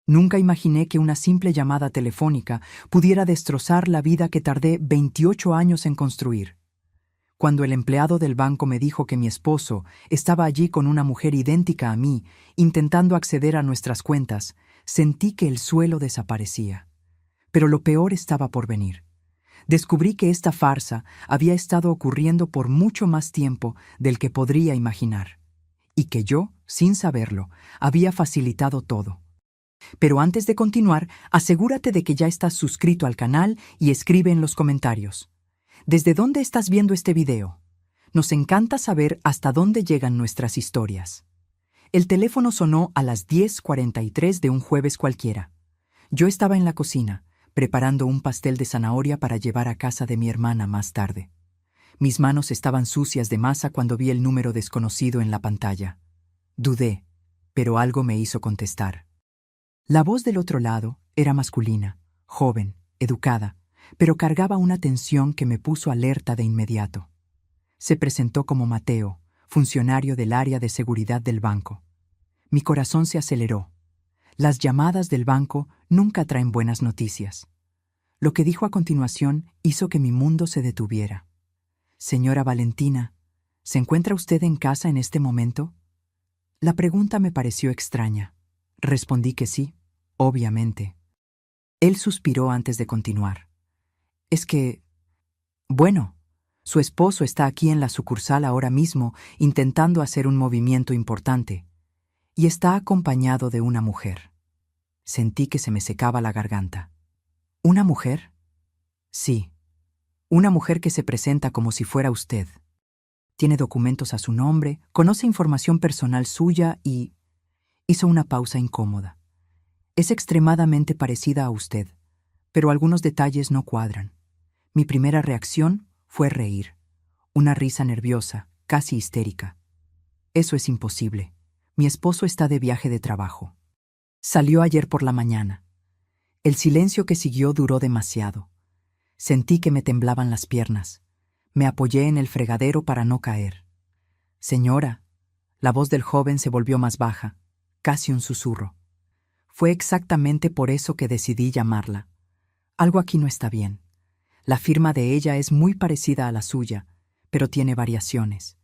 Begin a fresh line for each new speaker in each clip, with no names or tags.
Nunca imaginé que una simple llamada telefónica pudiera destrozar la vida que tardé 28 años en construir. Cuando el empleado del banco me dijo que mi esposo estaba allí con una mujer idéntica a mí, intentando acceder a nuestras cuentas, sentí que el suelo desaparecía. Pero lo peor estaba por venir. Descubrí que esta farsa había estado ocurriendo por mucho más tiempo del que podría imaginar, y que yo, sin saberlo, había facilitado todo. Pero antes de continuar, asegúrate de que ya estás suscrito al canal y escribe en los comentarios. ¿Desde dónde estás viendo este video? Nos encanta saber hasta dónde llegan nuestras historias. El teléfono sonó a las 10:43 de un jueves cualquiera. Yo estaba en la cocina, preparando un pastel de zanahoria para llevar a casa de mi hermana más tarde. Mis manos estaban sucias de masa cuando vi el número desconocido en la pantalla. Dudé, pero algo me hizo contestar. La voz del otro lado era masculina, joven, educada, pero cargaba una tensión que me puso alerta de inmediato. Se presentó como Mateo, funcionario del área de seguridad del banco. Mi corazón se aceleró. Las llamadas del banco nunca traen buenas noticias. Lo que dijo a continuación hizo que mi mundo se detuviera. Señora Valentina, ¿se encuentra usted en casa en este momento? La pregunta me pareció extraña. Respondí que sí, obviamente. Él suspiró antes de continuar. Es que... Bueno, su esposo está aquí en la sucursal ahora mismo intentando hacer un movimiento importante, y está acompañado de una mujer. Sentí que se me secaba la garganta. ¿Una mujer? Sí, una mujer que se presenta como si fuera usted. Tiene documentos a su nombre, conoce información personal suya y... Hizo una pausa incómoda. Es extremadamente parecida a usted, pero algunos detalles no cuadran. Mi primera reacción fue reír. Una risa nerviosa, casi histérica. Eso es imposible. Mi esposo está de viaje de trabajo. Salió ayer por la mañana. El silencio que siguió duró demasiado. Sentí que me temblaban las piernas. Me apoyé en el fregadero para no caer. Señora, la voz del joven se volvió más baja, casi un susurro. Fue exactamente por eso que decidí llamarla. Algo aquí no está bien. La firma de ella es muy parecida a la suya, pero tiene variaciones.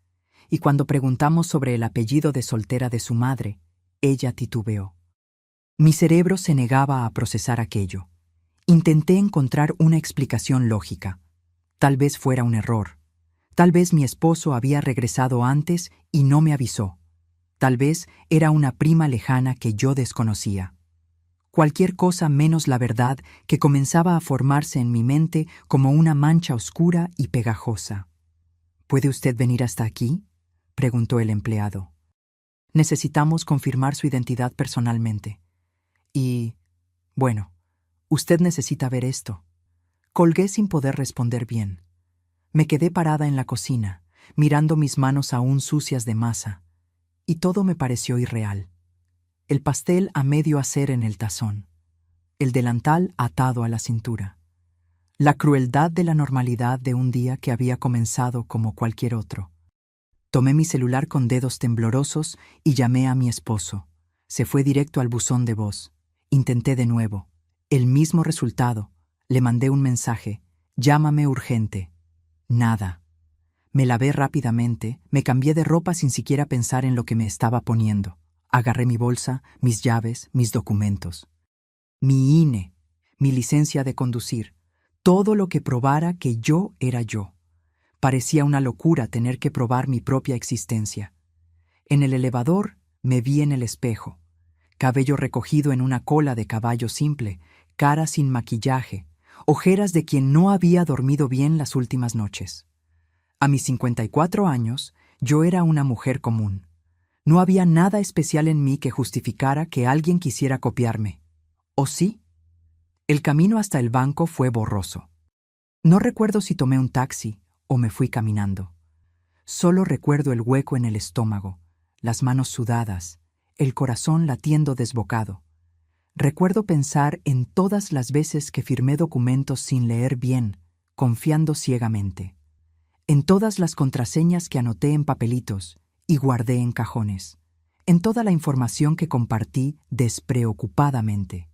Y cuando preguntamos sobre el apellido de soltera de su madre, ella titubeó. Mi cerebro se negaba a procesar aquello. Intenté encontrar una explicación lógica. Tal vez fuera un error. Tal vez mi esposo había regresado antes y no me avisó. Tal vez era una prima lejana que yo desconocía. Cualquier cosa menos la verdad que comenzaba a formarse en mi mente como una mancha oscura y pegajosa. ¿Puede usted venir hasta aquí?, preguntó el empleado. Necesitamos confirmar su identidad personalmente. Y, bueno, usted necesita ver esto. Colgué sin poder responder bien. Me quedé parada en la cocina, mirando mis manos aún sucias de masa, y todo me pareció irreal. El pastel a medio hacer en el tazón. El delantal atado a la cintura. La crueldad de la normalidad de un día que había comenzado como cualquier otro. Tomé mi celular con dedos temblorosos y llamé a mi esposo. Se fue directo al buzón de voz. Intenté de nuevo. El mismo resultado. Le mandé un mensaje. Llámame urgente. Nada. Me lavé rápidamente, me cambié de ropa sin siquiera pensar en lo que me estaba poniendo. Agarré mi bolsa, mis llaves, mis documentos. Mi INE, mi licencia de conducir, todo lo que probara que yo era yo. Parecía una locura tener que probar mi propia existencia. En el elevador me vi en el espejo. Cabello recogido en una cola de caballo simple, cara sin maquillaje, ojeras de quien no había dormido bien las últimas noches. A mis 54 años, yo era una mujer común. No había nada especial en mí que justificara que alguien quisiera copiarme. ¿O sí? El camino hasta el banco fue borroso. No recuerdo si tomé un taxi o me fui caminando. Solo recuerdo el hueco en el estómago, las manos sudadas, el corazón latiendo desbocado. Recuerdo pensar en todas las veces que firmé documentos sin leer bien, confiando ciegamente. En todas las contraseñas que anoté en papelitos y guardé en cajones. en toda la información que compartí despreocupadamente.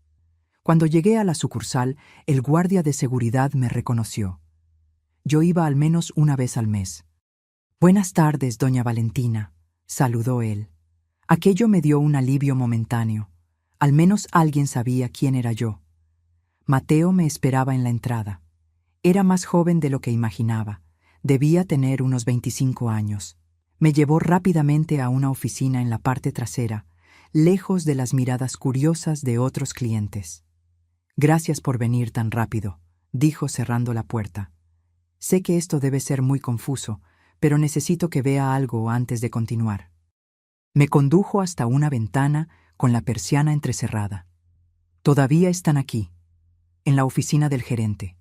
Cuando llegué a la sucursal, el guardia de seguridad me reconoció. Yo iba al menos una vez al mes. «Buenas tardes, doña Valentina», saludó él. Aquello me dio un alivio momentáneo. Al menos alguien sabía quién era yo. Mateo me esperaba en la entrada. Era más joven de lo que imaginaba. Debía tener unos 25 años. Me llevó rápidamente a una oficina en la parte trasera, lejos de las miradas curiosas de otros clientes. «Gracias por venir tan rápido», dijo cerrando la puerta. «Sé que esto debe ser muy confuso, pero necesito que vea algo antes de continuar». Me condujo hasta una ventana con la persiana entrecerrada. «Todavía están aquí, en la oficina del gerente».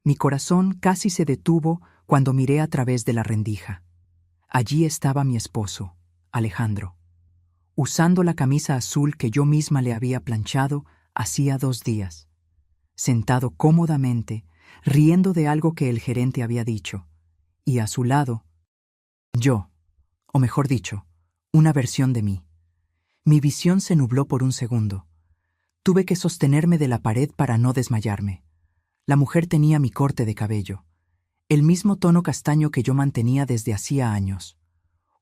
Mi corazón casi se detuvo cuando miré a través de la rendija. Allí estaba mi esposo, Alejandro, usando la camisa azul que yo misma le había planchado hacía 2 días, sentado cómodamente, riendo de algo que el gerente había dicho, y a su lado, yo, o mejor dicho, una versión de mí. Mi visión se nubló por un segundo. Tuve que sostenerme de la pared para no desmayarme. La mujer tenía mi corte de cabello, el mismo tono castaño que yo mantenía desde hacía años.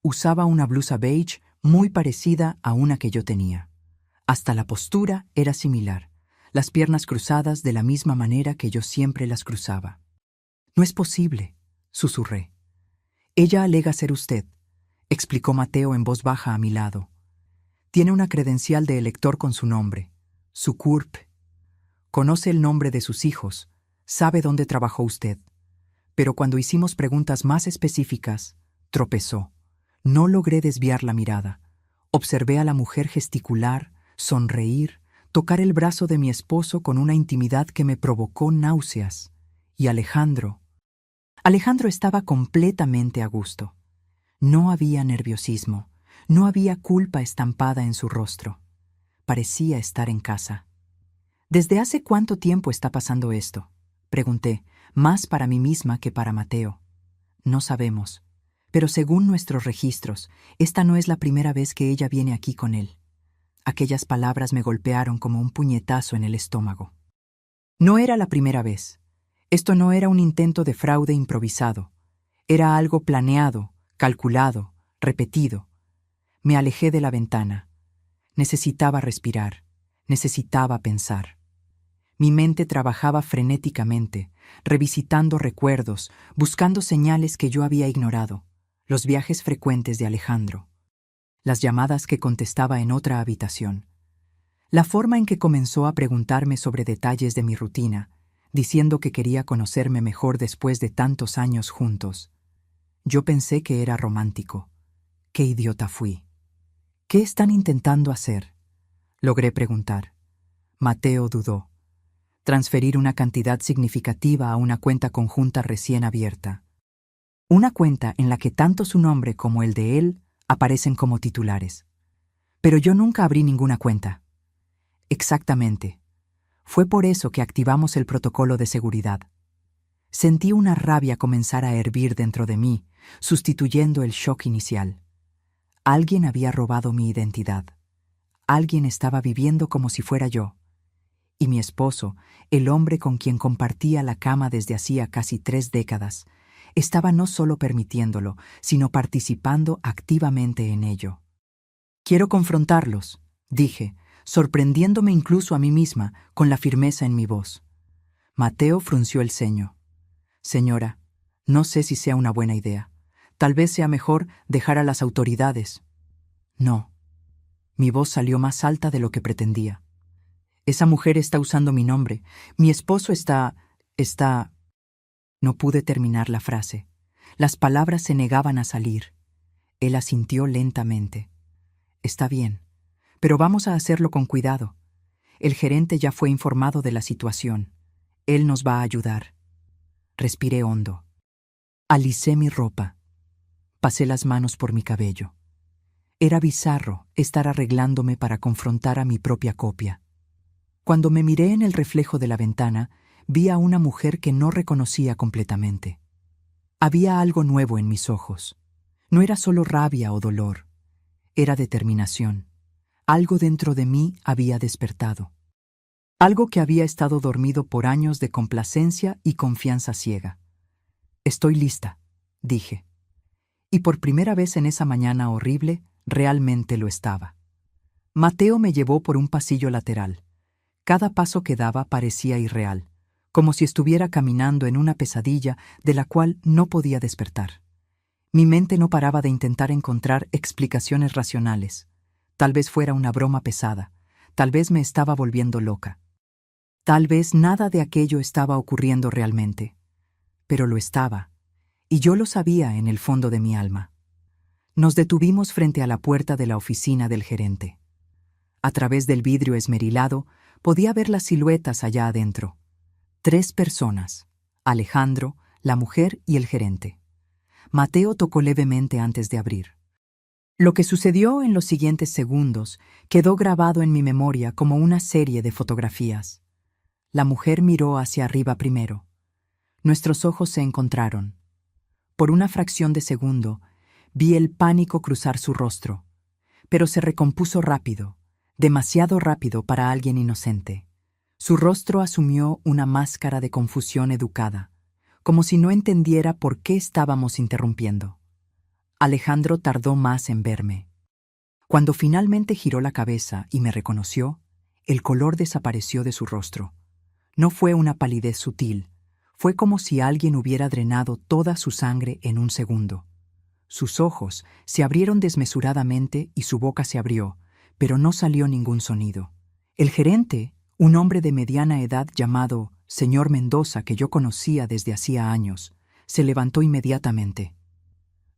Usaba una blusa beige muy parecida a una que yo tenía. Hasta la postura era similar, las piernas cruzadas de la misma manera que yo siempre las cruzaba. «No es posible», susurré. «Ella alega ser usted», explicó Mateo en voz baja a mi lado. «Tiene una credencial de elector con su nombre, su CURP. Conoce el nombre de sus hijos, sabe dónde trabajó usted. Pero cuando hicimos preguntas más específicas, tropezó. No logré desviar la mirada. Observé a la mujer gesticular, sonreír, tocar el brazo de mi esposo con una intimidad que me provocó náuseas. Y Alejandro estaba completamente a gusto. No había nerviosismo, no había culpa estampada en su rostro. Parecía estar en casa. «¿Desde hace cuánto tiempo está pasando esto?», pregunté, más para mí misma que para Mateo. «No sabemos, pero según nuestros registros, esta no es la primera vez que ella viene aquí con él». Aquellas palabras me golpearon como un puñetazo en el estómago. No era la primera vez. Esto no era un intento de fraude improvisado. Era algo planeado, calculado, repetido. Me alejé de la ventana. Necesitaba respirar. Necesitaba pensar. Mi mente trabajaba frenéticamente, revisitando recuerdos, buscando señales que yo había ignorado, los viajes frecuentes de Alejandro, las llamadas que contestaba en otra habitación, la forma en que comenzó a preguntarme sobre detalles de mi rutina, diciendo que quería conocerme mejor después de tantos años juntos. Yo pensé que era romántico. ¡Qué idiota fui! «¿Qué están intentando hacer?», logré preguntar. Mateo dudó. «Transferir una cantidad significativa a una cuenta conjunta recién abierta. Una cuenta en la que tanto su nombre como el de él aparecen como titulares. Pero yo nunca abrí ninguna cuenta». «Exactamente. Fue por eso que activamos el protocolo de seguridad». Sentí una rabia comenzar a hervir dentro de mí, sustituyendo el shock inicial. Alguien había robado mi identidad. Alguien estaba viviendo como si fuera yo. Y mi esposo, el hombre con quien compartía la cama desde hacía casi 3 décadas, estaba no solo permitiéndolo, sino participando activamente en ello. «Quiero confrontarlos», dije, sorprendiéndome incluso a mí misma con la firmeza en mi voz. Mateo frunció el ceño. «Señora, no sé si sea una buena idea. Tal vez sea mejor dejar a las autoridades». «No». Mi voz salió más alta de lo que pretendía. «Esa mujer está usando mi nombre. Mi esposo está... No pude terminar la frase. Las palabras se negaban a salir. Él asintió lentamente. «Está bien, pero vamos a hacerlo con cuidado. El gerente ya fue informado de la situación. Él nos va a ayudar». Respiré hondo. Alicé mi ropa. Pasé las manos por mi cabello. Era bizarro estar arreglándome para confrontar a mi propia copia. Cuando me miré en el reflejo de la ventana, vi a una mujer que no reconocía completamente. Había algo nuevo en mis ojos. No era solo rabia o dolor. era determinación. Algo dentro de mí había despertado. Algo que había estado dormido por años de complacencia y confianza ciega. «Estoy lista», dije. Y por primera vez en esa mañana horrible, realmente lo estaba. Mateo me llevó por un pasillo lateral. Cada paso que daba parecía irreal, como si estuviera caminando en una pesadilla de la cual no podía despertar. Mi mente no paraba de intentar encontrar explicaciones racionales. Tal vez fuera una broma pesada, tal vez me estaba volviendo loca. Tal vez nada de aquello estaba ocurriendo realmente. Pero lo estaba, y yo lo sabía en el fondo de mi alma. Nos detuvimos frente a la puerta de la oficina del gerente. A través del vidrio esmerilado podía ver las siluetas allá adentro. 3 personas: Alejandro, la mujer y el gerente. Mateo tocó levemente antes de abrir. Lo que sucedió en los siguientes segundos quedó grabado en mi memoria como una serie de fotografías. La mujer miró hacia arriba primero. Nuestros ojos se encontraron. Por una fracción de segundo, vi el pánico cruzar su rostro, pero se recompuso rápido, demasiado rápido para alguien inocente. Su rostro asumió una máscara de confusión educada, como si no entendiera por qué estábamos interrumpiendo. Alejandro tardó más en verme. Cuando finalmente giró la cabeza y me reconoció, el color desapareció de su rostro. No fue una palidez sutil, fue como si alguien hubiera drenado toda su sangre en un segundo. Sus ojos se abrieron desmesuradamente y su boca se abrió, pero no salió ningún sonido. El gerente, un hombre de mediana edad llamado señor Mendoza, que yo conocía desde hacía años, se levantó inmediatamente.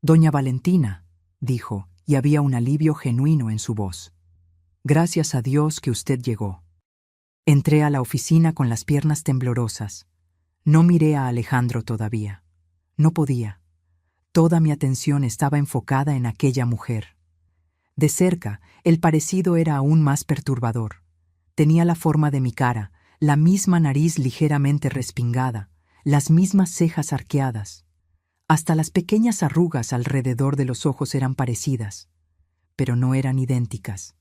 «Doña Valentina», dijo, y había un alivio genuino en su voz. «Gracias a Dios que usted llegó». Entré a la oficina con las piernas temblorosas. No miré a Alejandro todavía. No podía. Toda mi atención estaba enfocada en aquella mujer. De cerca, el parecido era aún más perturbador. Tenía la forma de mi cara, la misma nariz ligeramente respingada, las mismas cejas arqueadas. Hasta las pequeñas arrugas alrededor de los ojos eran parecidas, pero no eran idénticas.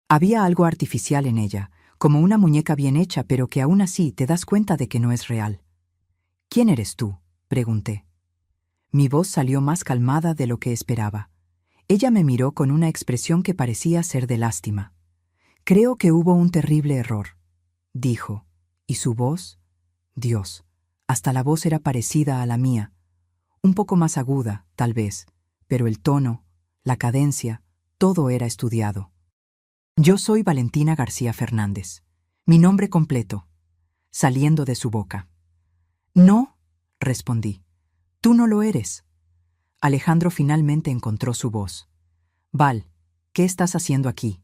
Había algo artificial en ella, como una muñeca bien hecha, pero que aún así te das cuenta de que no es real. «¿Quién eres tú?», pregunté. Mi voz salió más calmada de lo que esperaba. Ella me miró con una expresión que parecía ser de lástima. «Creo que hubo un terrible error», dijo, y su voz, Dios, hasta la voz era parecida a la mía, un poco más aguda, tal vez, pero el tono, la cadencia, todo era estudiado. «Yo soy Valentina García Fernández, mi nombre completo», saliendo de su boca. «No», respondí, «tú no lo eres». Alejandro finalmente encontró su voz. «Val, ¿qué estás haciendo aquí?».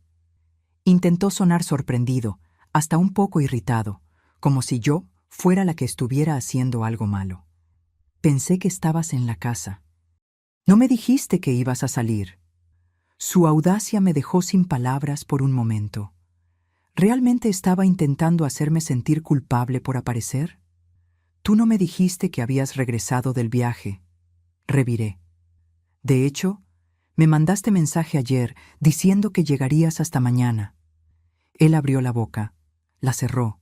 Intentó sonar sorprendido, hasta un poco irritado, como si yo fuera la que estuviera haciendo algo malo. «Pensé que estabas en la casa». «¿No me dijiste que ibas a salir?». Su audacia me dejó sin palabras por un momento. ¿Realmente estaba intentando hacerme sentir culpable por aparecer? «Tú no me dijiste que habías regresado del viaje», reviré. «De hecho, me mandaste mensaje ayer diciendo que llegarías hasta mañana». Él abrió la boca, la cerró,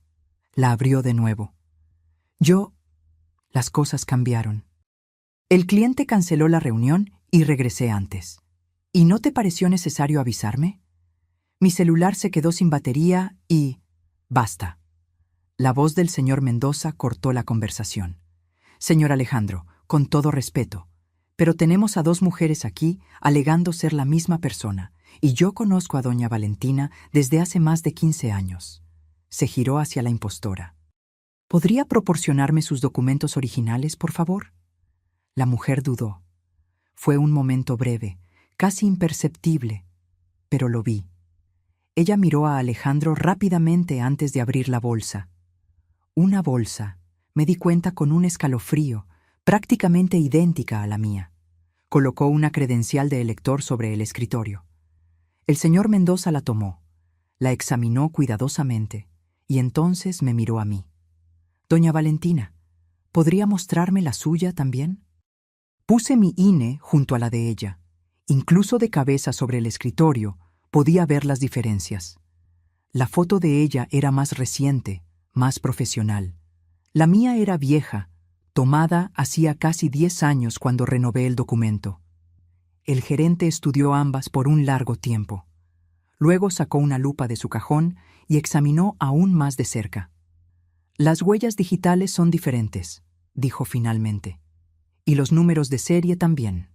la abrió de nuevo. Las cosas cambiaron. El cliente canceló la reunión y regresé antes. ¿Y no te pareció necesario avisarme? Mi celular se quedó sin batería y... Basta. La voz del señor Mendoza cortó la conversación. «Señor Alejandro, con todo respeto, pero tenemos a 2 mujeres aquí alegando ser la misma persona, y yo conozco a doña Valentina desde hace más de 15 años. Se giró hacia la impostora. «¿Podría proporcionarme sus documentos originales, por favor?». La mujer dudó. Fue un momento breve, casi imperceptible, pero lo vi. Ella miró a Alejandro rápidamente antes de abrir la bolsa. Una bolsa, me di cuenta con un escalofrío, prácticamente idéntica a la mía. Colocó una credencial de elector sobre el escritorio. El señor Mendoza la tomó, la examinó cuidadosamente, y entonces me miró a mí. «Doña Valentina, ¿podría mostrarme la suya también?». Puse mi INE junto a la de ella, Incluso de cabeza sobre el escritorio, podía ver las diferencias. La foto de ella era más reciente, más profesional. La mía era vieja, tomada hacía casi 10 años cuando renové el documento. El gerente estudió ambas por un largo tiempo. Luego sacó una lupa de su cajón y examinó aún más de cerca. Las huellas digitales son diferentes, dijo finalmente. Y los números de serie también.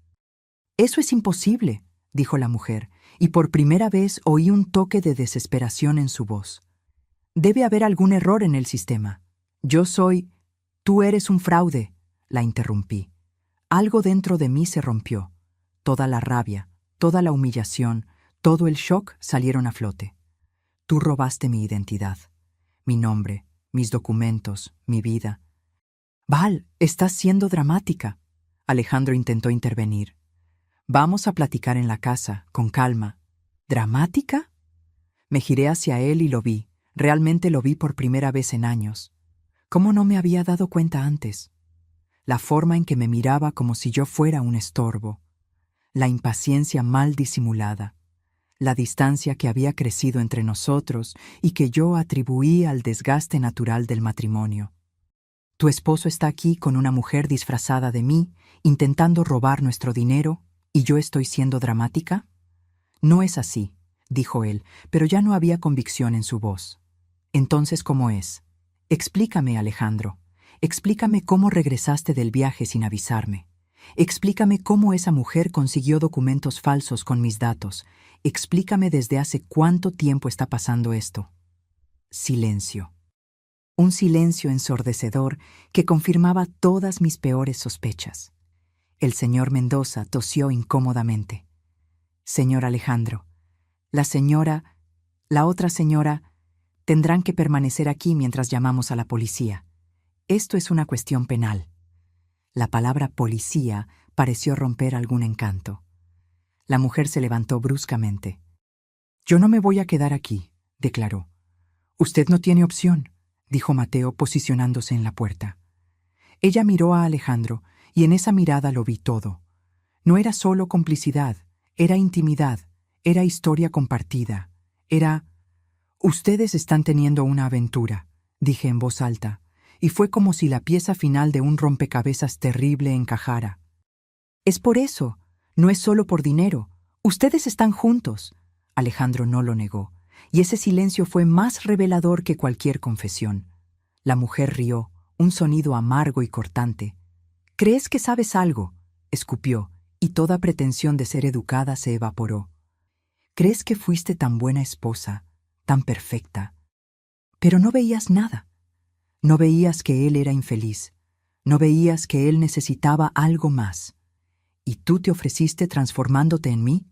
Eso es imposible, dijo la mujer, y por primera vez oí un toque de desesperación en su voz. Debe haber algún error en el sistema. Tú eres un fraude, la interrumpí. Algo dentro de mí se rompió. Toda la rabia, toda la humillación, todo el shock salieron a flote. Tú robaste mi identidad, mi nombre, mis documentos, mi vida. Val, estás siendo dramática. Alejandro intentó intervenir. Vamos a platicar en la casa, con calma. ¿Dramática? Me giré hacia él y lo vi. Realmente lo vi por primera vez en años. ¿Cómo no me había dado cuenta antes? La forma en que me miraba como si yo fuera un estorbo. La impaciencia mal disimulada. La distancia que había crecido entre nosotros y que yo atribuí al desgaste natural del matrimonio. Tu esposo está aquí con una mujer disfrazada de mí, intentando robar nuestro dinero, ¿y yo estoy siendo dramática? No es así, dijo él, pero ya no había convicción en su voz. Entonces, ¿cómo es? Explícame, Alejandro. Explícame cómo regresaste del viaje sin avisarme. Explícame cómo esa mujer consiguió documentos falsos con mis datos. Explícame desde hace cuánto tiempo está pasando esto. Silencio. Un silencio ensordecedor que confirmaba todas mis peores sospechas. El señor Mendoza tosió incómodamente. Señor Alejandro, la otra señora, tendrán que permanecer aquí mientras llamamos a la policía. Esto es una cuestión penal. La palabra policía pareció romper algún encanto. La mujer se levantó bruscamente. Yo no me voy a quedar aquí, declaró. Usted no tiene opción, dijo Mateo posicionándose en la puerta. Ella miró a Alejandro y en esa mirada lo vi todo. No era solo complicidad, era intimidad, era historia compartida, era... Ustedes están teniendo una aventura, dije en voz alta, y fue como si la pieza final de un rompecabezas terrible encajara. Es por eso, no es solo por dinero. Ustedes están juntos. Alejandro no lo negó, y ese silencio fue más revelador que cualquier confesión. La mujer rió, un sonido amargo y cortante. ¿Crees que sabes algo? Escupió, y toda pretensión de ser educada se evaporó. ¿Crees que fuiste tan buena esposa, tan perfecta? Pero no veías nada. No veías que él era infeliz. No veías que él necesitaba algo más. ¿Y tú te ofreciste transformándote en mí?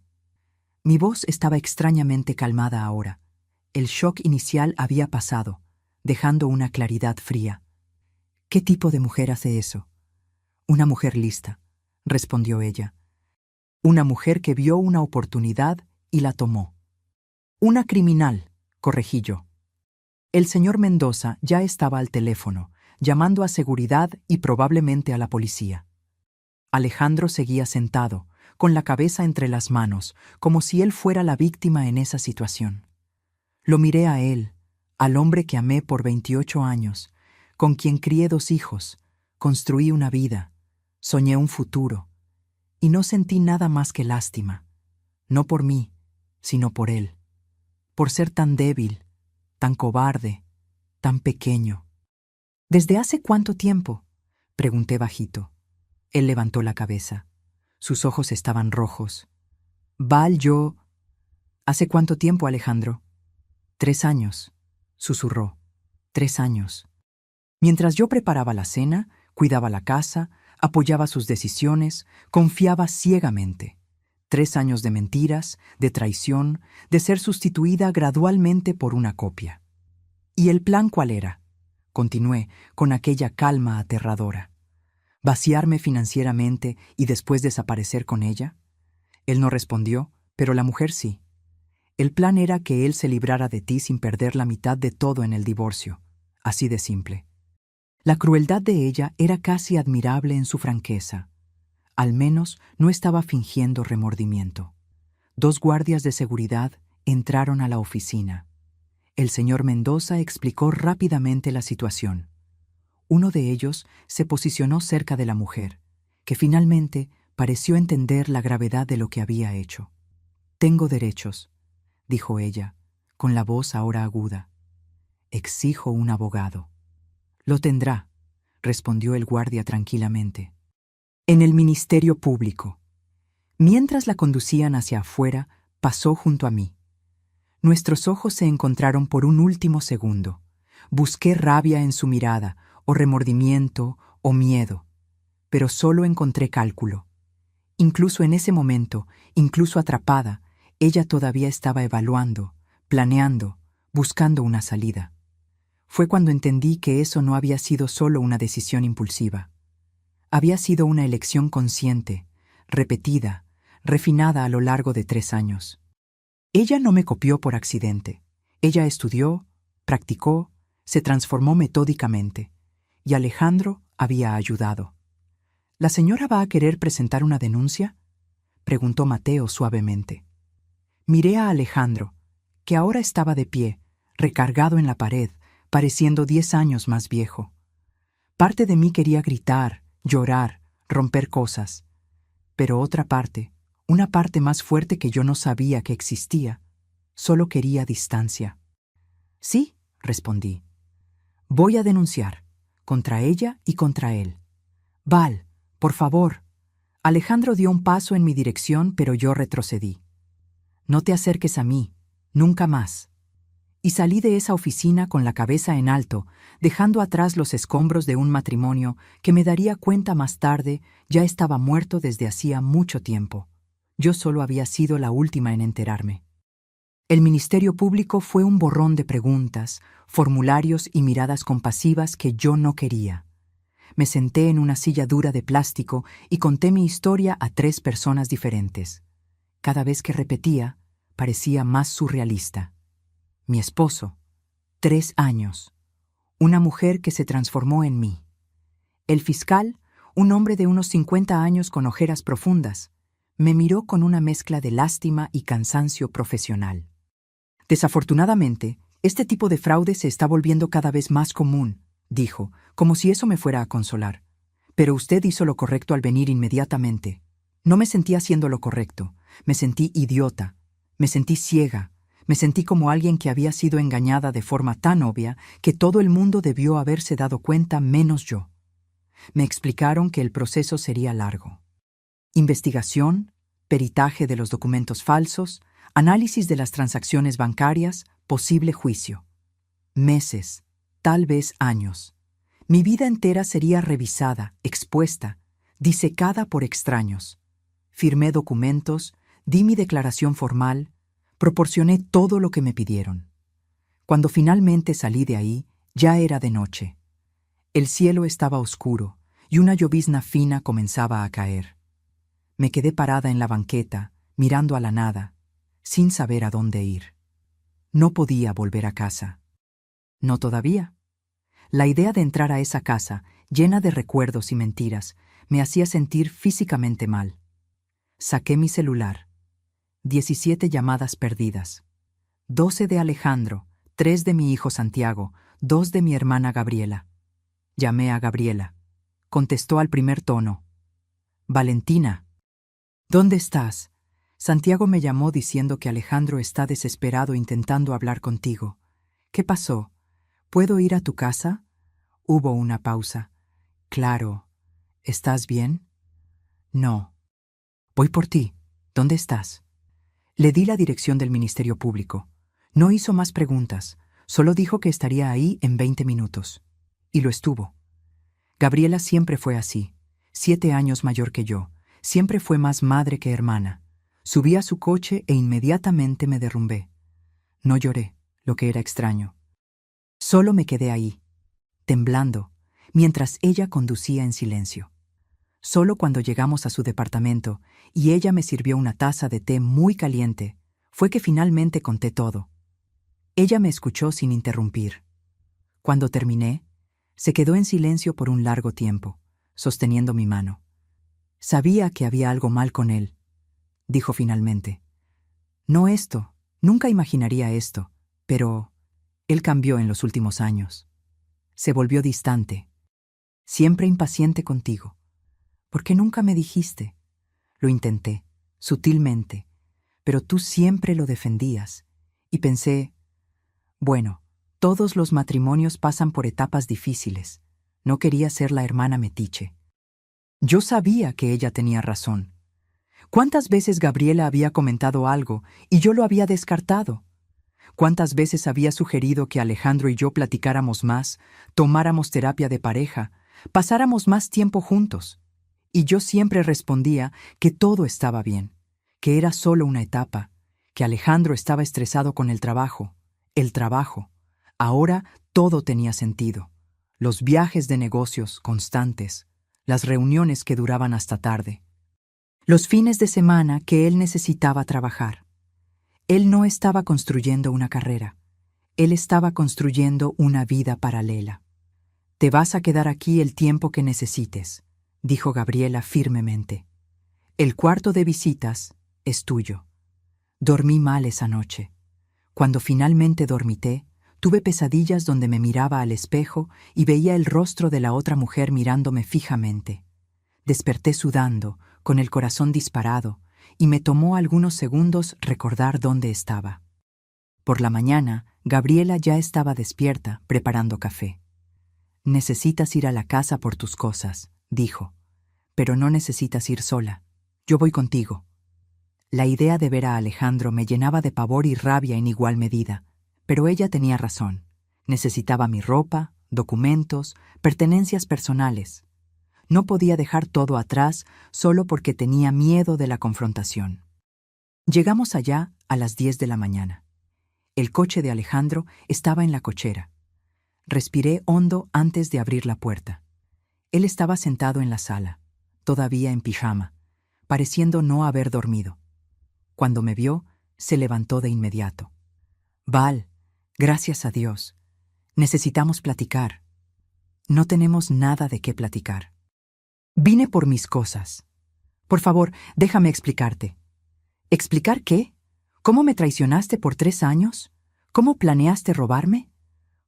Mi voz estaba extrañamente calmada ahora. El shock inicial había pasado, dejando una claridad fría. ¿Qué tipo de mujer hace eso? Una mujer lista, respondió ella. Una mujer que vio una oportunidad y la tomó. Una criminal, corregí yo. El señor Mendoza ya estaba al teléfono, llamando a seguridad y probablemente a la policía. Alejandro seguía sentado, con la cabeza entre las manos, como si él fuera la víctima en esa situación. Lo miré a él, al hombre que amé por 28 años, con quien crié 2 hijos, construí una vida, soñé un futuro, y no sentí nada más que lástima, no por mí, sino por él, por ser tan débil, tan cobarde, tan pequeño. ¿Desde hace cuánto tiempo? Pregunté bajito. Él levantó la cabeza. Sus ojos estaban rojos. ¿Hace cuánto tiempo, Alejandro? 3 años, susurró. 3 años. Mientras yo preparaba la cena, cuidaba la casa, apoyaba sus decisiones, confiaba ciegamente. 3 años de mentiras, de traición, de ser sustituida gradualmente por una copia. ¿Y el plan cuál era? Continué, con aquella calma aterradora. ¿Vaciarme financieramente y después desaparecer con ella? Él no respondió, pero la mujer sí. El plan era que él se librara de ti sin perder la mitad de todo en el divorcio. Así de simple. La crueldad de ella era casi admirable en su franqueza. Al menos no estaba fingiendo remordimiento. 2 guardias de seguridad entraron a la oficina. El señor Mendoza explicó rápidamente la situación. Uno de ellos se posicionó cerca de la mujer, que finalmente pareció entender la gravedad de lo que había hecho. «Tengo derechos», dijo ella, con la voz ahora aguda. «Exijo un abogado». «Lo tendrá», respondió el guardia tranquilamente. En el Ministerio Público. Mientras la conducían hacia afuera, pasó junto a mí. Nuestros ojos se encontraron por un último segundo. Busqué rabia en su mirada, o remordimiento, o miedo, pero solo encontré cálculo. Incluso en ese momento, incluso atrapada, ella todavía estaba evaluando, planeando, buscando una salida. Fue cuando entendí que eso no había sido solo una decisión impulsiva. Había sido una elección consciente, repetida, refinada a lo largo de 3 años. Ella no me copió por accidente. Ella estudió, practicó, se transformó metódicamente, y Alejandro había ayudado. ¿La señora va a querer presentar una denuncia?, preguntó Mateo suavemente. Miré a Alejandro, que ahora estaba de pie, recargado en la pared, pareciendo 10 años más viejo. Parte de mí quería gritar, llorar, romper cosas, pero otra parte, una parte más fuerte que yo no sabía que existía, solo quería distancia. «Sí», respondí. «Voy a denunciar, contra ella y contra él». «Val, por favor». Alejandro dio un paso en mi dirección, pero yo retrocedí. «No te acerques a mí, nunca más». Y salí de esa oficina con la cabeza en alto, dejando atrás los escombros de un matrimonio que me daría cuenta más tarde ya estaba muerto desde hacía mucho tiempo. Yo solo había sido la última en enterarme. El Ministerio Público fue un borrón de preguntas, formularios y miradas compasivas que yo no quería. Me senté en una silla dura de plástico y conté mi historia a 3 personas diferentes. Cada vez que repetía, parecía más surrealista. Mi esposo, 3 años. Una mujer que se transformó en mí. El fiscal, un hombre de unos 50 años con ojeras profundas, me miró con una mezcla de lástima y cansancio profesional. «Desafortunadamente, este tipo de fraude se está volviendo cada vez más común», dijo, como si eso me fuera a consolar. «Pero usted hizo lo correcto al venir inmediatamente». No me sentí haciendo lo correcto, me sentí idiota, me sentí ciega, me sentí como alguien que había sido engañada de forma tan obvia que todo el mundo debió haberse dado cuenta menos yo. Me explicaron que el proceso sería largo. Investigación, peritaje de los documentos falsos, análisis de las transacciones bancarias, posible juicio. Meses, tal vez años. Mi vida entera sería revisada, expuesta, disecada por extraños. Firmé documentos, di mi declaración formal, proporcioné todo lo que me pidieron. Cuando finalmente salí de ahí, ya era de noche. El cielo estaba oscuro y una llovizna fina comenzaba a caer. Me quedé parada en la banqueta, mirando a la nada, sin saber a dónde ir. No podía volver a casa. No todavía. La idea de entrar a esa casa, llena de recuerdos y mentiras, me hacía sentir físicamente mal. Saqué mi celular. 17 llamadas perdidas. 12 de Alejandro, 3 de mi hijo Santiago, 2 de mi hermana Gabriela. Llamé a Gabriela. Contestó al primer tono. «Valentina». «¿Dónde estás?» Santiago me llamó diciendo que Alejandro está desesperado intentando hablar contigo. «¿Qué pasó? ¿Puedo ir a tu casa?» Hubo una pausa. «Claro. ¿Estás bien?» «No». «Voy por ti. ¿Dónde estás?» Le di la dirección del Ministerio Público. No hizo más preguntas, solo dijo que estaría ahí en 20 minutos. Y lo estuvo. Gabriela siempre fue así, 7 años mayor que yo, siempre fue más madre que hermana. Subí a su coche e inmediatamente me derrumbé. No lloré, lo que era extraño. Solo me quedé ahí, temblando, mientras ella conducía en silencio. Solo cuando llegamos a su departamento y ella me sirvió una taza de té muy caliente, fue que finalmente conté todo. Ella me escuchó sin interrumpir. Cuando terminé, se quedó en silencio por un largo tiempo, sosteniendo mi mano. Sabía que había algo mal con él, dijo finalmente. No esto, nunca imaginaría esto, pero él cambió en los últimos años. Se volvió distante, siempre impaciente contigo. ¿Por qué nunca me dijiste? Lo intenté, sutilmente, pero tú siempre lo defendías. Y pensé, bueno, todos los matrimonios pasan por etapas difíciles. No quería ser la hermana metiche. Yo sabía que ella tenía razón. ¿Cuántas veces Gabriela había comentado algo y yo lo había descartado? ¿Cuántas veces había sugerido que Alejandro y yo platicáramos más, tomáramos terapia de pareja, pasáramos más tiempo juntos? Y yo siempre respondía que todo estaba bien, que era solo una etapa, que Alejandro estaba estresado con el trabajo. El trabajo. Ahora todo tenía sentido. Los viajes de negocios constantes, las reuniones que duraban hasta tarde. Los fines de semana que él necesitaba trabajar. Él no estaba construyendo una carrera. Él estaba construyendo una vida paralela. Te vas a quedar aquí el tiempo que necesites, dijo Gabriela firmemente. El cuarto de visitas es tuyo. Dormí mal esa noche. Cuando finalmente dormité, tuve pesadillas donde me miraba al espejo y veía el rostro de la otra mujer mirándome fijamente. Desperté sudando, con el corazón disparado, y me tomó algunos segundos recordar dónde estaba. Por la mañana, Gabriela ya estaba despierta, preparando café. Necesitas ir a la casa por tus cosas, dijo, pero no necesitas ir sola. Yo voy contigo. La idea de ver a Alejandro me llenaba de pavor y rabia en igual medida, pero ella tenía razón. Necesitaba mi ropa, documentos, pertenencias personales. No podía dejar todo atrás solo porque tenía miedo de la confrontación. Llegamos allá a las 10 de la mañana. El coche de Alejandro estaba en la cochera. Respiré hondo antes de abrir la puerta. Él estaba sentado en la sala, todavía en pijama, pareciendo no haber dormido. Cuando me vio, se levantó de inmediato. Val, gracias a Dios. Necesitamos platicar. No tenemos nada de qué platicar. Vine por mis cosas. Por favor, déjame explicarte. ¿Explicar qué? ¿Cómo me traicionaste por 3 años? ¿Cómo planeaste robarme?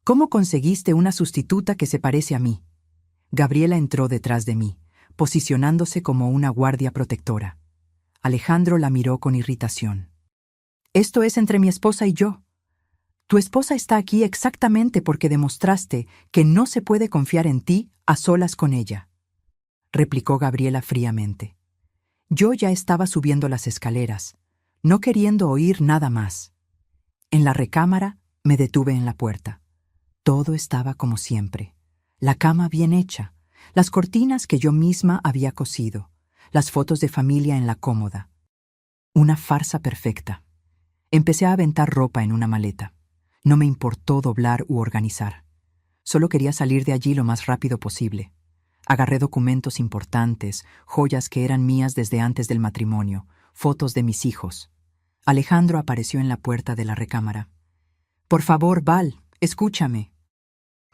¿Cómo conseguiste una sustituta que se parece a mí? Gabriela entró detrás de mí, posicionándose como una guardia protectora. Alejandro la miró con irritación. Esto es entre mi esposa y yo. Tu esposa está aquí exactamente porque demostraste que no se puede confiar en ti a solas con ella, replicó Gabriela fríamente. Yo ya estaba subiendo las escaleras, no queriendo oír nada más. En la recámara me detuve en la puerta. Todo estaba como siempre. La cama bien hecha, las cortinas que yo misma había cosido, las fotos de familia en la cómoda. Una farsa perfecta. Empecé a aventar ropa en una maleta. No me importó doblar u organizar. Solo quería salir de allí lo más rápido posible. Agarré documentos importantes, joyas que eran mías desde antes del matrimonio, fotos de mis hijos. Alejandro apareció en la puerta de la recámara. Por favor, Val, escúchame.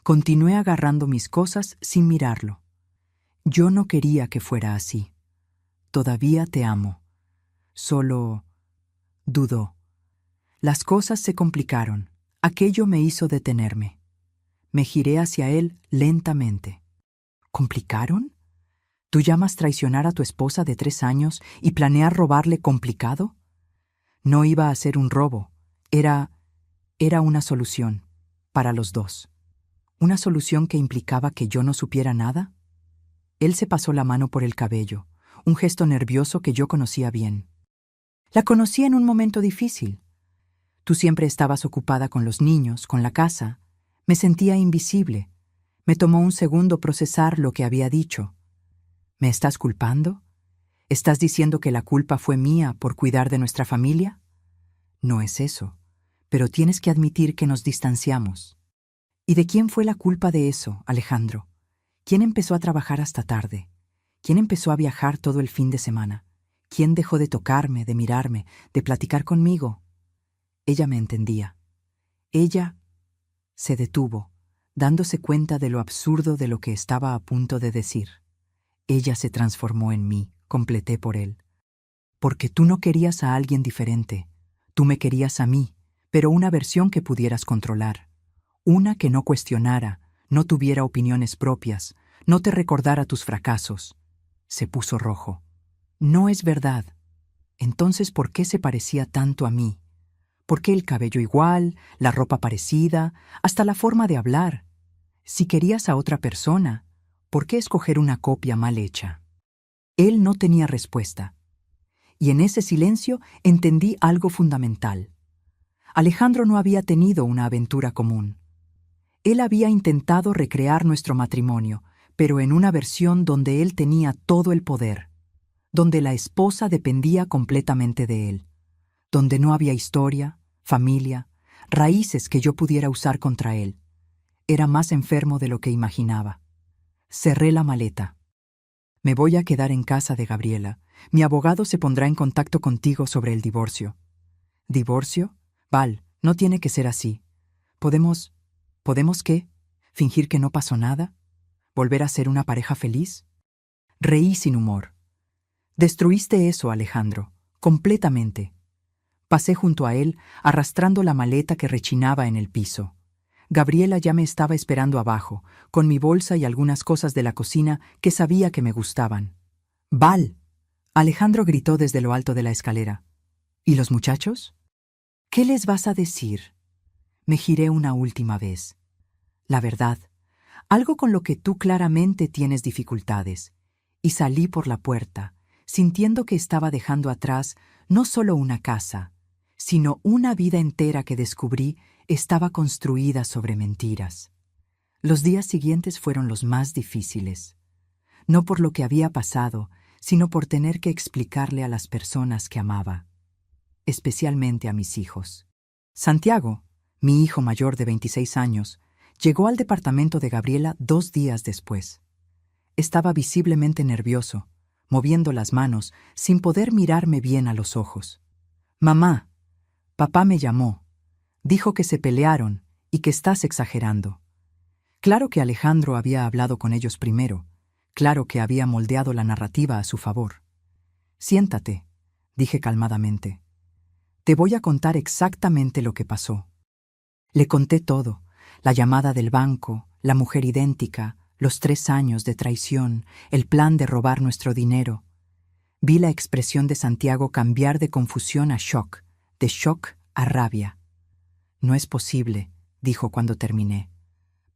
Continué agarrando mis cosas sin mirarlo. Yo no quería que fuera así. Todavía te amo. Solo dudó. Las cosas se complicaron. Aquello me hizo detenerme. Me giré hacia él lentamente. ¿Complicaron? ¿Tú llamas traicionar a tu esposa de 3 años y planear robarle complicado? No iba a ser un robo. Era una solución, para los dos. ¿Una solución que implicaba que yo no supiera nada? Él se pasó la mano por el cabello, un gesto nervioso que yo conocía bien. La conocí en un momento difícil. Tú siempre estabas ocupada con los niños, con la casa. Me sentía invisible. Me tomó un segundo procesar lo que había dicho. ¿Me estás culpando? ¿Estás diciendo que la culpa fue mía por cuidar de nuestra familia? No es eso, pero tienes que admitir que nos distanciamos. ¿Y de quién fue la culpa de eso, Alejandro? ¿Quién empezó a trabajar hasta tarde? ¿Quién empezó a viajar todo el fin de semana? ¿Quién dejó de tocarme, de mirarme, de platicar conmigo? Ella me entendía. Ella se detuvo, dándose cuenta de lo absurdo de lo que estaba a punto de decir. Ella se transformó en mí, completé por él. Porque tú no querías a alguien diferente. Tú me querías a mí, pero una versión que pudieras controlar. Una que no cuestionara, no tuviera opiniones propias, no te recordara tus fracasos. Se puso rojo. No es verdad. Entonces, ¿por qué se parecía tanto a mí? ¿Por qué el cabello igual, la ropa parecida, hasta la forma de hablar? Si querías a otra persona, ¿por qué escoger una copia mal hecha? Él no tenía respuesta. Y en ese silencio entendí algo fundamental. Alejandro no había tenido una aventura común. Él había intentado recrear nuestro matrimonio, pero en una versión donde él tenía todo el poder, donde la esposa dependía completamente de él, donde no había historia, familia, raíces que yo pudiera usar contra él. Era más enfermo de lo que imaginaba. Cerré la maleta. Me voy a quedar en casa de Gabriela. Mi abogado se pondrá en contacto contigo sobre el divorcio. ¿Divorcio? Val, no tiene que ser así. ¿Podemos qué? ¿Fingir que no pasó nada? ¿Volver a ser una pareja feliz? Reí sin humor. Destruiste eso, Alejandro, completamente. Pasé junto a él, arrastrando la maleta que rechinaba en el piso. Gabriela ya me estaba esperando abajo, con mi bolsa y algunas cosas de la cocina que sabía que me gustaban. ¡Val! Alejandro gritó desde lo alto de la escalera. ¿Y los muchachos? ¿Qué les vas a decir? Me giré una última vez. La verdad, algo con lo que tú claramente tienes dificultades, y salí por la puerta, sintiendo que estaba dejando atrás no solo una casa, sino una vida entera que descubrí estaba construida sobre mentiras. Los días siguientes fueron los más difíciles, no por lo que había pasado, sino por tener que explicarle a las personas que amaba, especialmente a mis hijos. Santiago, mi hijo mayor de 26 años, llegó al departamento de Gabriela 2 días después. Estaba visiblemente nervioso, moviendo las manos, sin poder mirarme bien a los ojos. «Mamá, papá me llamó. Dijo que se pelearon y que estás exagerando». Claro que Alejandro había hablado con ellos primero. Claro que había moldeado la narrativa a su favor. «Siéntate», dije calmadamente. «Te voy a contar exactamente lo que pasó». Le conté todo, la llamada del banco, la mujer idéntica, los 3 años de traición, el plan de robar nuestro dinero. Vi la expresión de Santiago cambiar de confusión a shock, de shock a rabia. «No es posible», dijo cuando terminé.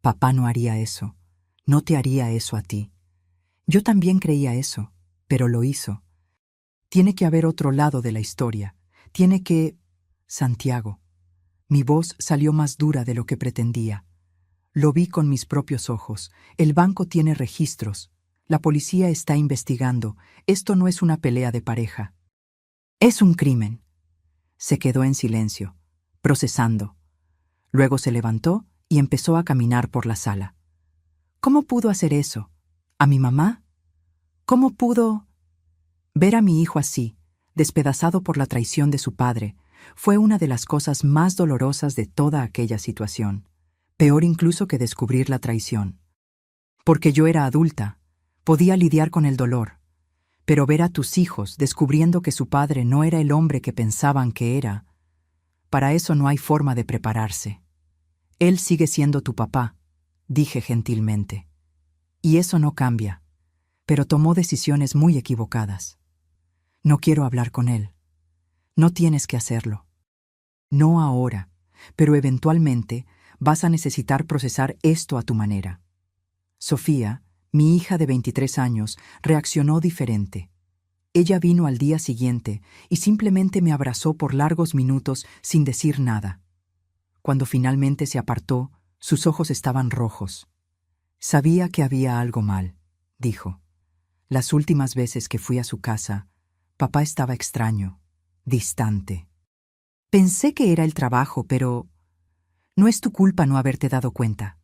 «Papá no haría eso. No te haría eso a ti». Yo también creía eso, pero lo hizo. Tiene que haber otro lado de la historia. Tiene que... Santiago. Mi voz salió más dura de lo que pretendía. Lo vi con mis propios ojos. El banco tiene registros. La policía está investigando. Esto no es una pelea de pareja. Es un crimen. Se quedó en silencio, procesando. Luego se levantó y empezó a caminar por la sala. ¿Cómo pudo hacer eso? ¿A mi mamá? ¿Cómo pudo...? Ver a mi hijo así, despedazado por la traición de su padre, fue una de las cosas más dolorosas de toda aquella situación, peor incluso que descubrir la traición. Porque yo era adulta, podía lidiar con el dolor, pero ver a tus hijos descubriendo que su padre no era el hombre que pensaban que era, para eso no hay forma de prepararse. Él sigue siendo tu papá, dije gentilmente. Y eso no cambia, pero tomó decisiones muy equivocadas. No quiero hablar con él. No tienes que hacerlo. No ahora, pero eventualmente vas a necesitar procesar esto a tu manera. Sofía, mi hija de 23 años, reaccionó diferente. Ella vino al día siguiente y simplemente me abrazó por largos minutos sin decir nada. Cuando finalmente se apartó, sus ojos estaban rojos. Sabía que había algo mal, dijo. Las últimas veces que fui a su casa, papá estaba extraño, distante. Pensé que era el trabajo, pero... No es tu culpa no haberte dado cuenta.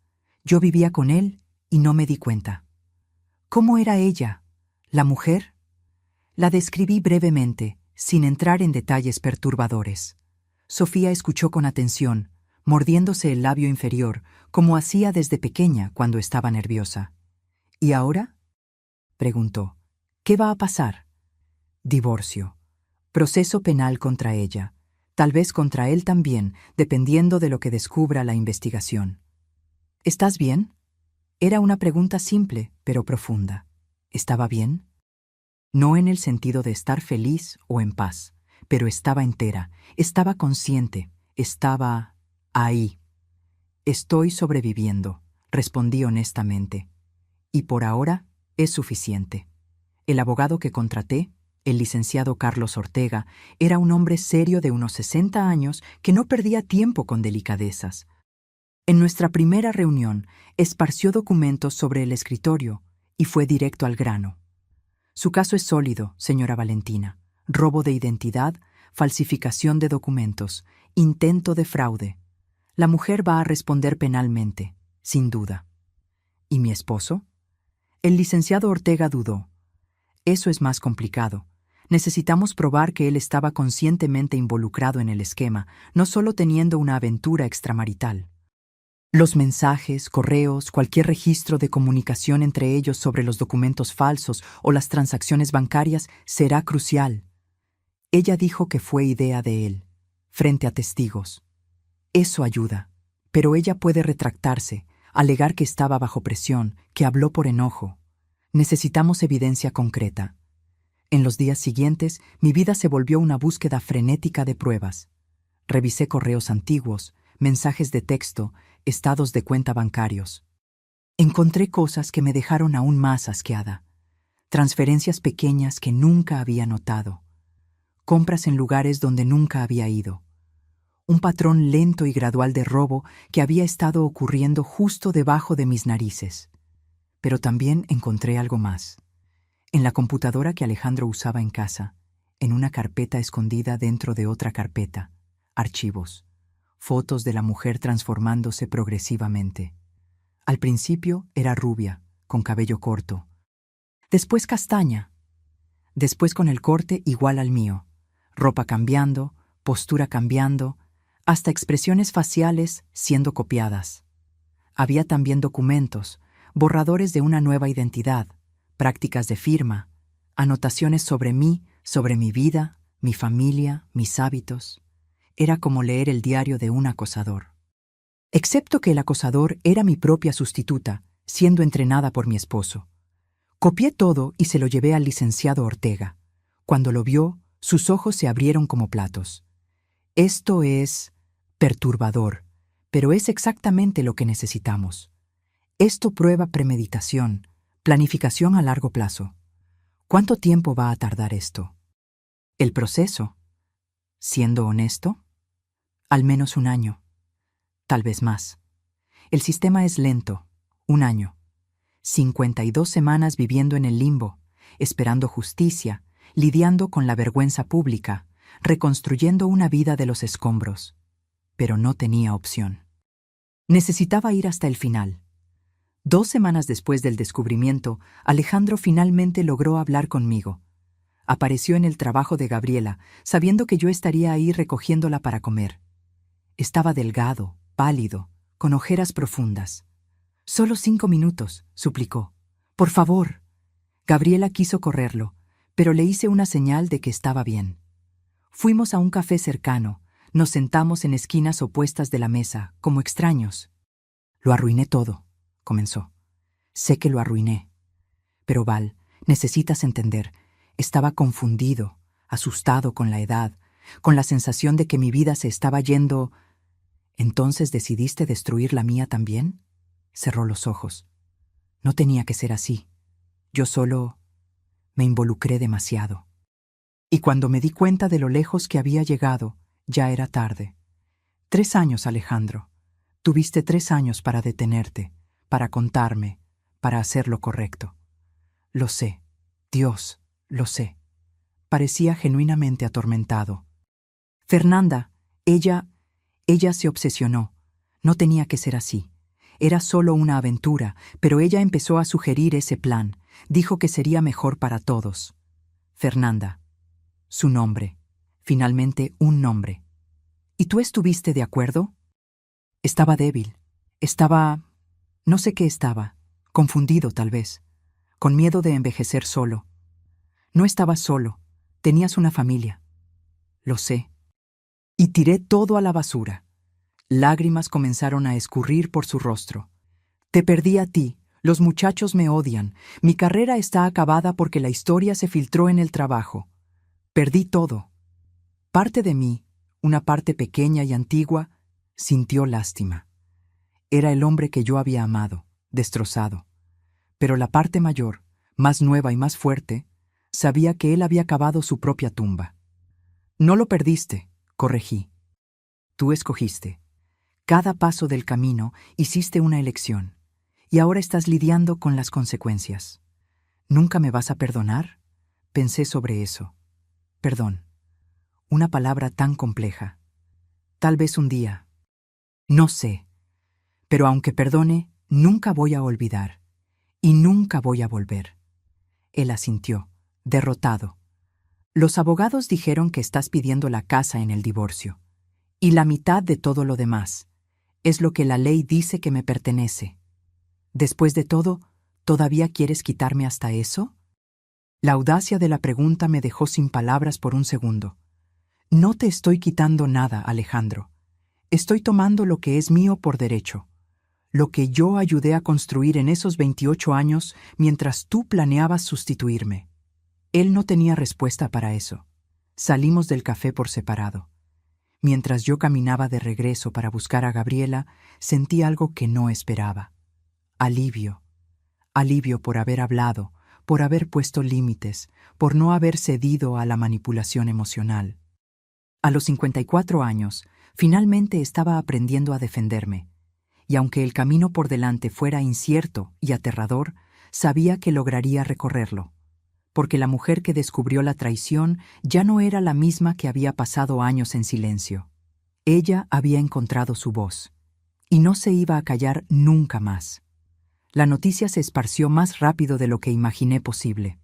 Yo vivía con él y no me di cuenta. ¿Cómo era ella? ¿La mujer? La describí brevemente, sin entrar en detalles perturbadores. Sofía escuchó con atención, mordiéndose el labio inferior, como hacía desde pequeña cuando estaba nerviosa. ¿Y ahora?, preguntó. ¿Qué va a pasar? divorcio, proceso penal contra ella, tal vez contra él también, dependiendo de lo que descubra la investigación. ¿Estás bien? Era una pregunta simple, pero profunda. ¿Estaba bien? No en el sentido de estar feliz o en paz, pero estaba entera, estaba consciente, estaba ahí. Estoy sobreviviendo, respondí honestamente. Y por ahora es suficiente. El abogado que contraté, el licenciado Carlos Ortega, era un hombre serio de unos 60 años que no perdía tiempo con delicadezas. En nuestra primera reunión, esparció documentos sobre el escritorio y fue directo al grano. Su caso es sólido, señora Valentina. Robo de identidad, falsificación de documentos, intento de fraude. La mujer va a responder penalmente, sin duda. ¿Y mi esposo? El licenciado Ortega dudó. Eso es más complicado. Necesitamos probar que él estaba conscientemente involucrado en el esquema, no solo teniendo una aventura extramarital. Los mensajes, correos, cualquier registro de comunicación entre ellos sobre los documentos falsos o las transacciones bancarias será crucial. Ella dijo que fue idea de él, frente a testigos. Eso ayuda, pero ella puede retractarse, alegar que estaba bajo presión, que habló por enojo. Necesitamos evidencia concreta. En los días siguientes, mi vida se volvió una búsqueda frenética de pruebas. Revisé correos antiguos, mensajes de texto, estados de cuenta bancarios. Encontré cosas que me dejaron aún más asqueada. Transferencias pequeñas que nunca había notado. Compras en lugares donde nunca había ido. Un patrón lento y gradual de robo que había estado ocurriendo justo debajo de mis narices. Pero también encontré algo más. En la computadora que Alejandro usaba en casa, en una carpeta escondida dentro de otra carpeta, archivos. Fotos de la mujer transformándose progresivamente. Al principio era rubia, con cabello corto. Después castaña. Después con el corte igual al mío. Ropa cambiando, postura cambiando, hasta expresiones faciales siendo copiadas. Había también documentos, borradores de una nueva identidad, prácticas de firma, anotaciones sobre mí, sobre mi vida, mi familia, mis hábitos. Era como leer el diario de un acosador. Excepto que el acosador era mi propia sustituta, siendo entrenada por mi esposo. Copié todo y se lo llevé al licenciado Ortega. Cuando lo vio, sus ojos se abrieron como platos. Esto es perturbador, pero es exactamente lo que necesitamos. Esto prueba premeditación, planificación a largo plazo. ¿Cuánto tiempo va a tardar esto? ¿El proceso? Siendo honesto, al menos 1 año, tal vez más. El sistema es lento, 1 año. 52 semanas viviendo en el limbo, esperando justicia, lidiando con la vergüenza pública, reconstruyendo una vida de los escombros. Pero no tenía opción. Necesitaba ir hasta el final. 2 semanas después del descubrimiento, Alejandro finalmente logró hablar conmigo. Apareció en el trabajo de Gabriela, sabiendo que yo estaría ahí recogiéndola para comer. Estaba delgado, pálido, con ojeras profundas. «Solo 5 minutos», suplicó. «Por favor». Gabriela quiso correrlo, pero le hice una señal de que estaba bien. Fuimos a un café cercano, nos sentamos en esquinas opuestas de la mesa, como extraños. «Lo arruiné todo», comenzó. «Sé que lo arruiné. Pero Val, necesitas entender, estaba confundido, asustado con la edad, con la sensación de que mi vida se estaba yendo. ¿Entonces decidiste destruir la mía también?». Cerró los ojos. No tenía que ser así. Yo solo me involucré demasiado. Y cuando me di cuenta de lo lejos que había llegado, ya era tarde. 3 años, Alejandro. Tuviste 3 años para detenerte, para contarme, para hacer lo correcto. Lo sé, Dios, lo sé. Parecía genuinamente atormentado. Fernanda, ella se obsesionó. No tenía que ser así. Era solo una aventura, pero ella empezó a sugerir ese plan. Dijo que sería mejor para todos. Fernanda. Su nombre. Finalmente un nombre. ¿Y tú estuviste de acuerdo? Estaba débil. No sé qué estaba. Confundido, tal vez. Con miedo de envejecer solo. No estaba solo. Tenías una familia. Lo sé. Y tiré todo a la basura. Lágrimas comenzaron a escurrir por su rostro. Te perdí a ti, los muchachos me odian, mi carrera está acabada porque la historia se filtró en el trabajo. Perdí todo. Parte de mí, una parte pequeña y antigua, sintió lástima. Era el hombre que yo había amado, destrozado. Pero la parte mayor, más nueva y más fuerte, sabía que él había cavado su propia tumba. No lo perdiste, corregí. Tú escogiste. Cada paso del camino hiciste una elección, y ahora estás lidiando con las consecuencias. ¿Nunca me vas a perdonar? Pensé sobre eso. Perdón. Una palabra tan compleja. Tal vez un día. No sé. Pero aunque perdone, nunca voy a olvidar. Y nunca voy a volver. Él asintió, derrotado. Los abogados dijeron que estás pidiendo la casa en el divorcio. Y la mitad de todo lo demás. Es lo que la ley dice que me pertenece. Después de todo, ¿todavía quieres quitarme hasta eso? La audacia de la pregunta me dejó sin palabras por un segundo. No te estoy quitando nada, Alejandro. Estoy tomando lo que es mío por derecho. Lo que yo ayudé a construir en esos 28 años mientras tú planeabas sustituirme. Él no tenía respuesta para eso. Salimos del café por separado. Mientras yo caminaba de regreso para buscar a Gabriela, sentí algo que no esperaba. Alivio. Alivio por haber hablado, por haber puesto límites, por no haber cedido a la manipulación emocional. A los 54 años, finalmente estaba aprendiendo a defenderme, y aunque el camino por delante fuera incierto y aterrador, sabía que lograría recorrerlo, porque la mujer que descubrió la traición ya no era la misma que había pasado años en silencio. Ella había encontrado su voz, y no se iba a callar nunca más. La noticia se esparció más rápido de lo que imaginé posible.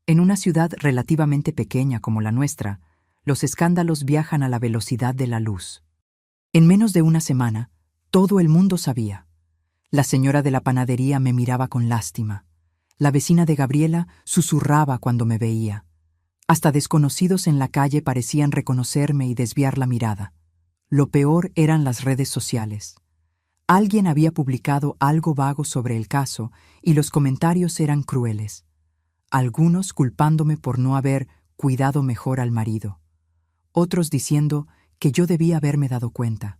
En una ciudad relativamente pequeña como la nuestra, los escándalos viajan a la velocidad de la luz. En menos de una semana, todo el mundo sabía. La señora de la panadería me miraba con lástima. La vecina de Gabriela susurraba cuando me veía. Hasta desconocidos en la calle parecían reconocerme y desviar la mirada. Lo peor eran las redes sociales. Alguien había publicado algo vago sobre el caso y los comentarios eran crueles. Algunos culpándome por no haber cuidado mejor al marido. Otros diciendo que yo debía haberme dado cuenta.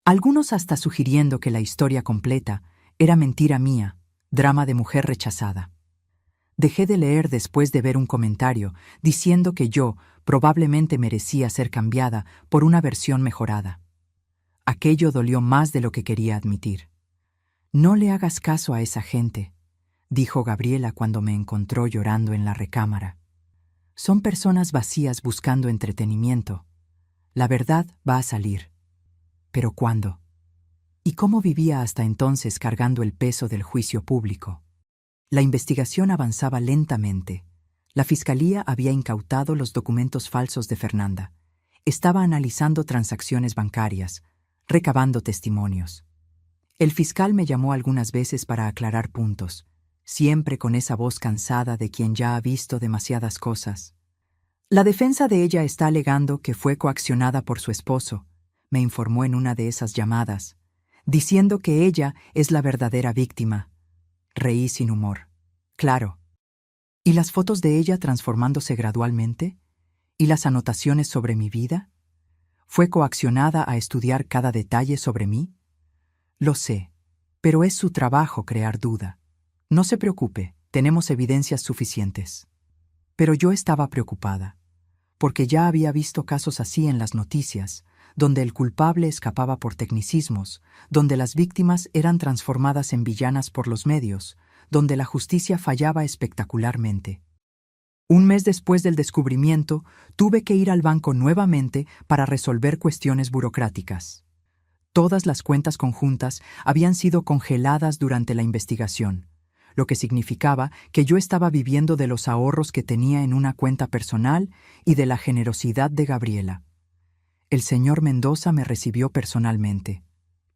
Algunos hasta sugiriendo que la historia completa era mentira mía, drama de mujer rechazada. Dejé de leer después de ver un comentario diciendo que yo probablemente merecía ser cambiada por una versión mejorada. Aquello dolió más de lo que quería admitir. No le hagas caso a esa gente, dijo Gabriela cuando me encontró llorando en la recámara. Son personas vacías buscando entretenimiento. La verdad va a salir. ¿Pero cuándo? ¿Y cómo vivía hasta entonces cargando el peso del juicio público? La investigación avanzaba lentamente. La fiscalía había incautado los documentos falsos de Fernanda. Estaba analizando transacciones bancarias, recabando testimonios. El fiscal me llamó algunas veces para aclarar puntos, siempre con esa voz cansada de quien ya ha visto demasiadas cosas. La defensa de ella está alegando que fue coaccionada por su esposo, me informó en una de esas llamadas, diciendo que ella es la verdadera víctima. Reí sin humor. Claro. ¿Y las fotos de ella transformándose gradualmente? ¿Y las anotaciones sobre mi vida? ¿Fue coaccionada a estudiar cada detalle sobre mí? Lo sé, pero es su trabajo crear duda. No se preocupe, tenemos evidencias suficientes. Pero yo estaba preocupada, porque ya había visto casos así en las noticias, donde el culpable escapaba por tecnicismos, donde las víctimas eran transformadas en villanas por los medios, donde la justicia fallaba espectacularmente. Un mes después del descubrimiento, tuve que ir al banco nuevamente para resolver cuestiones burocráticas. Todas las cuentas conjuntas habían sido congeladas durante la investigación, lo que significaba que yo estaba viviendo de los ahorros que tenía en una cuenta personal y de la generosidad de Gabriela. El señor Mendoza me recibió personalmente.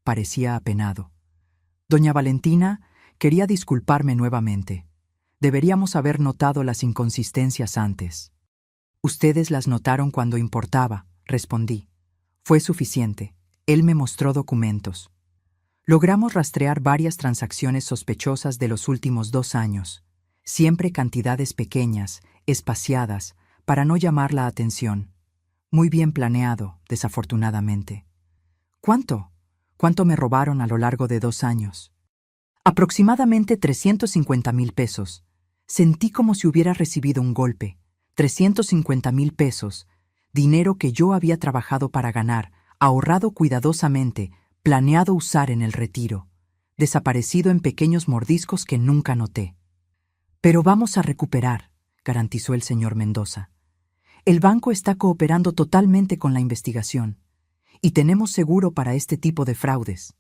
Parecía apenado. Doña Valentina quería disculparme nuevamente. Deberíamos haber notado las inconsistencias antes. Ustedes las notaron cuando importaba, respondí. Fue suficiente. Él me mostró documentos. Logramos rastrear varias transacciones sospechosas de los últimos 2 años, siempre cantidades pequeñas, espaciadas, para no llamar la atención. Muy bien planeado, desafortunadamente. ¿Cuánto? ¿Cuánto me robaron a lo largo de 2 años? Aproximadamente 350,000 pesos. Sentí como si hubiera recibido un golpe. 350,000 pesos, dinero que yo había trabajado para ganar, ahorrado cuidadosamente, planeado usar en el retiro, desaparecido en pequeños mordiscos que nunca noté. Pero vamos a recuperar, garantizó el señor Mendoza. El banco está cooperando totalmente con la investigación, y tenemos seguro para este tipo de fraudes.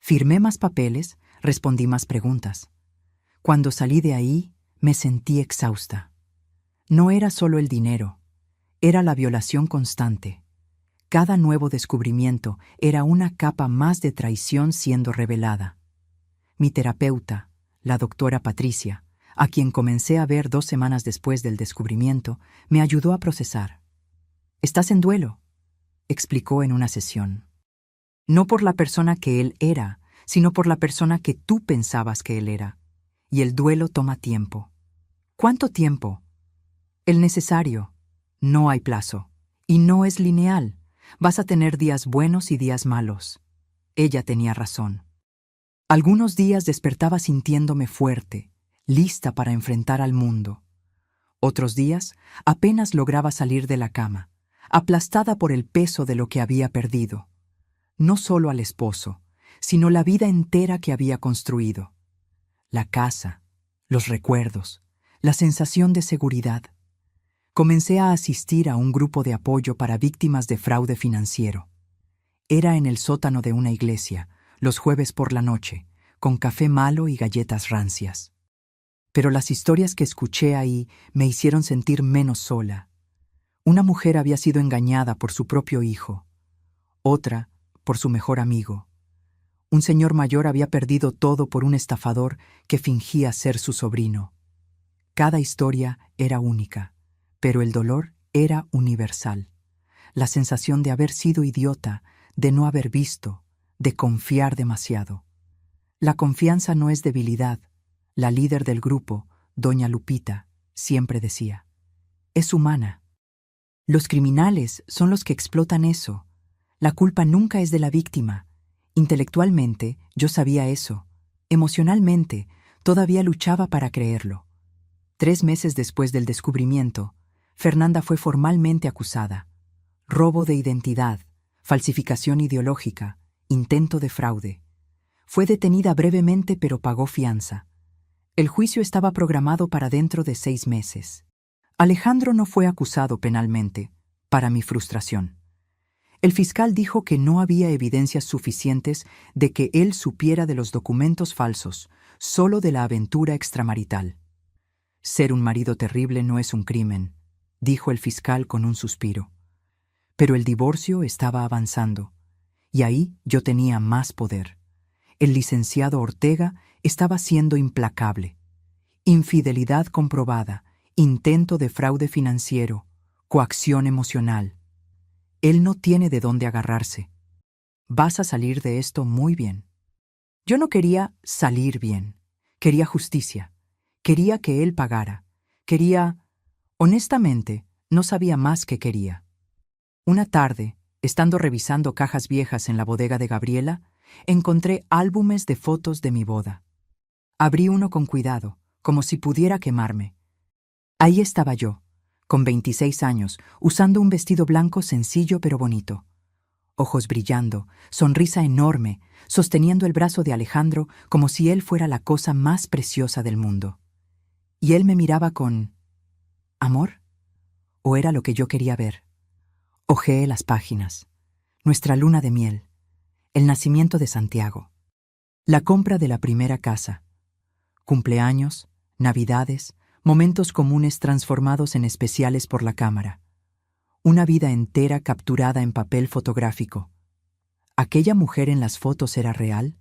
Firmé más papeles, respondí más preguntas. Cuando salí de ahí, me sentí exhausta. No era solo el dinero, era la violación constante. Cada nuevo descubrimiento era una capa más de traición siendo revelada. Mi terapeuta, la doctora Patricia, a quien comencé a ver 2 semanas después del descubrimiento, me ayudó a procesar. «Estás en duelo», explicó en una sesión. No por la persona que él era, sino por la persona que tú pensabas que él era. Y el duelo toma tiempo. ¿Cuánto tiempo? El necesario. No hay plazo. Y no es lineal. Vas a tener días buenos y días malos. Ella tenía razón. Algunos días despertaba sintiéndome fuerte, lista para enfrentar al mundo. Otros días apenas lograba salir de la cama, aplastada por el peso de lo que había perdido. No solo al esposo, sino la vida entera que había construido. La casa, los recuerdos, la sensación de seguridad. Comencé a asistir a un grupo de apoyo para víctimas de fraude financiero. Era en el sótano de una iglesia, los jueves por la noche, con café malo y galletas rancias. Pero las historias que escuché ahí me hicieron sentir menos sola. Una mujer había sido engañada por su propio hijo, otra por su mejor amigo. Un señor mayor había perdido todo por un estafador que fingía ser su sobrino. Cada historia era única, pero el dolor era universal. La sensación de haber sido idiota, de no haber visto, de confiar demasiado. La confianza no es debilidad. La líder del grupo, doña Lupita, siempre decía. Es humana. Los criminales son los que explotan eso. La culpa nunca es de la víctima. Intelectualmente, yo sabía eso. Emocionalmente, todavía luchaba para creerlo. 3 meses después del descubrimiento, Fernanda fue formalmente acusada. Robo de identidad, falsificación ideológica, intento de fraude. Fue detenida brevemente pero pagó fianza. El juicio estaba programado para dentro de 6 meses. Alejandro no fue acusado penalmente, para mi frustración. El fiscal dijo que no había evidencias suficientes de que él supiera de los documentos falsos, solo de la aventura extramarital. Ser un marido terrible no es un crimen, dijo el fiscal con un suspiro. Pero el divorcio estaba avanzando, y ahí yo tenía más poder. El licenciado Ortega estaba siendo implacable. Infidelidad comprobada, intento de fraude financiero, coacción emocional. Él no tiene de dónde agarrarse. Vas a salir de esto muy bien. Yo no quería salir bien. Quería justicia. Quería que él pagara. Honestamente, no sabía más qué quería. Una tarde, estando revisando cajas viejas en la bodega de Gabriela, encontré álbumes de fotos de mi boda. Abrí uno con cuidado, como si pudiera quemarme. Ahí estaba yo, con 26 años, usando un vestido blanco sencillo pero bonito. Ojos brillando, sonrisa enorme, sosteniendo el brazo de Alejandro como si él fuera la cosa más preciosa del mundo. Y él me miraba con... ¿amor? ¿O era lo que yo quería ver? Hojeé las páginas. Nuestra luna de miel. El nacimiento de Santiago. La compra de la primera casa. Cumpleaños, navidades, momentos comunes transformados en especiales por la cámara. Una vida entera capturada en papel fotográfico. ¿Aquella mujer en las fotos era real?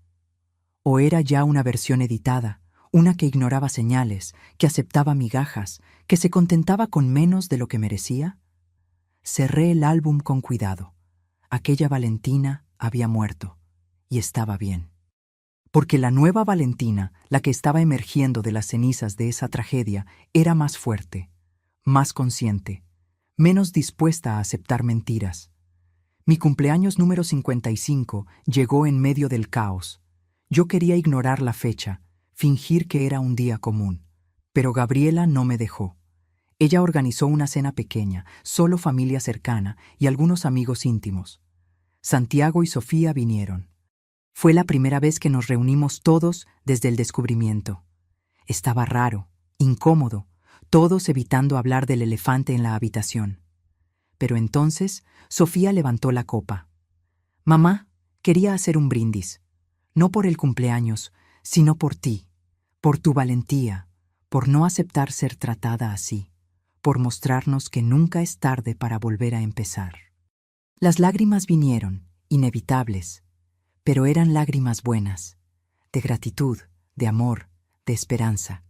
¿O era ya una versión editada, una que ignoraba señales, que aceptaba migajas, que se contentaba con menos de lo que merecía? Cerré el álbum con cuidado. Aquella Valentina había muerto, y estaba bien. Porque la nueva Valentina, la que estaba emergiendo de las cenizas de esa tragedia, era más fuerte, más consciente, menos dispuesta a aceptar mentiras. Mi cumpleaños número 55 llegó en medio del caos. Yo quería ignorar la fecha, fingir que era un día común. Pero Gabriela no me dejó. Ella organizó una cena pequeña, solo familia cercana y algunos amigos íntimos. Santiago y Sofía vinieron. Fue la primera vez que nos reunimos todos desde el descubrimiento. Estaba raro, incómodo, todos evitando hablar del elefante en la habitación. Pero entonces Sofía levantó la copa. Mamá, quería hacer un brindis, no por el cumpleaños, sino por ti, por tu valentía, por no aceptar ser tratada así, por mostrarnos que nunca es tarde para volver a empezar. Las lágrimas vinieron, inevitables, pero eran lágrimas buenas, de gratitud, de amor, de esperanza.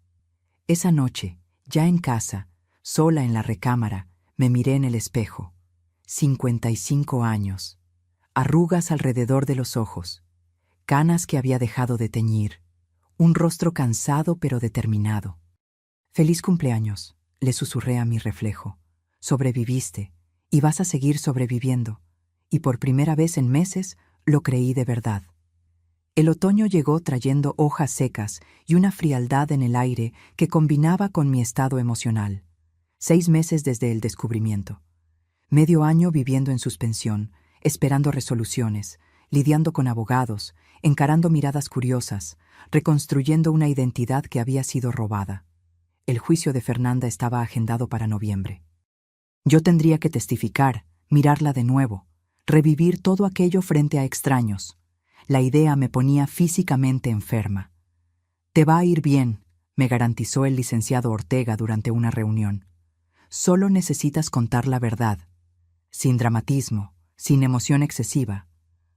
Esa noche, ya en casa, sola en la recámara, me miré en el espejo. 55 años, arrugas alrededor de los ojos, canas que había dejado de teñir, un rostro cansado pero determinado. Feliz cumpleaños, le susurré a mi reflejo. Sobreviviste, y vas a seguir sobreviviendo. Y por primera vez en meses lo creí de verdad. El otoño llegó trayendo hojas secas y una frialdad en el aire que combinaba con mi estado emocional. 6 meses desde el descubrimiento. Medio año viviendo en suspensión, esperando resoluciones, lidiando con abogados, encarando miradas curiosas, reconstruyendo una identidad que había sido robada. El juicio de Fernanda estaba agendado para noviembre. Yo tendría que testificar, mirarla de nuevo, revivir todo aquello frente a extraños. La idea me ponía físicamente enferma. «Te va a ir bien», me garantizó el licenciado Ortega durante una reunión. «Solo necesitas contar la verdad. Sin dramatismo, sin emoción excesiva,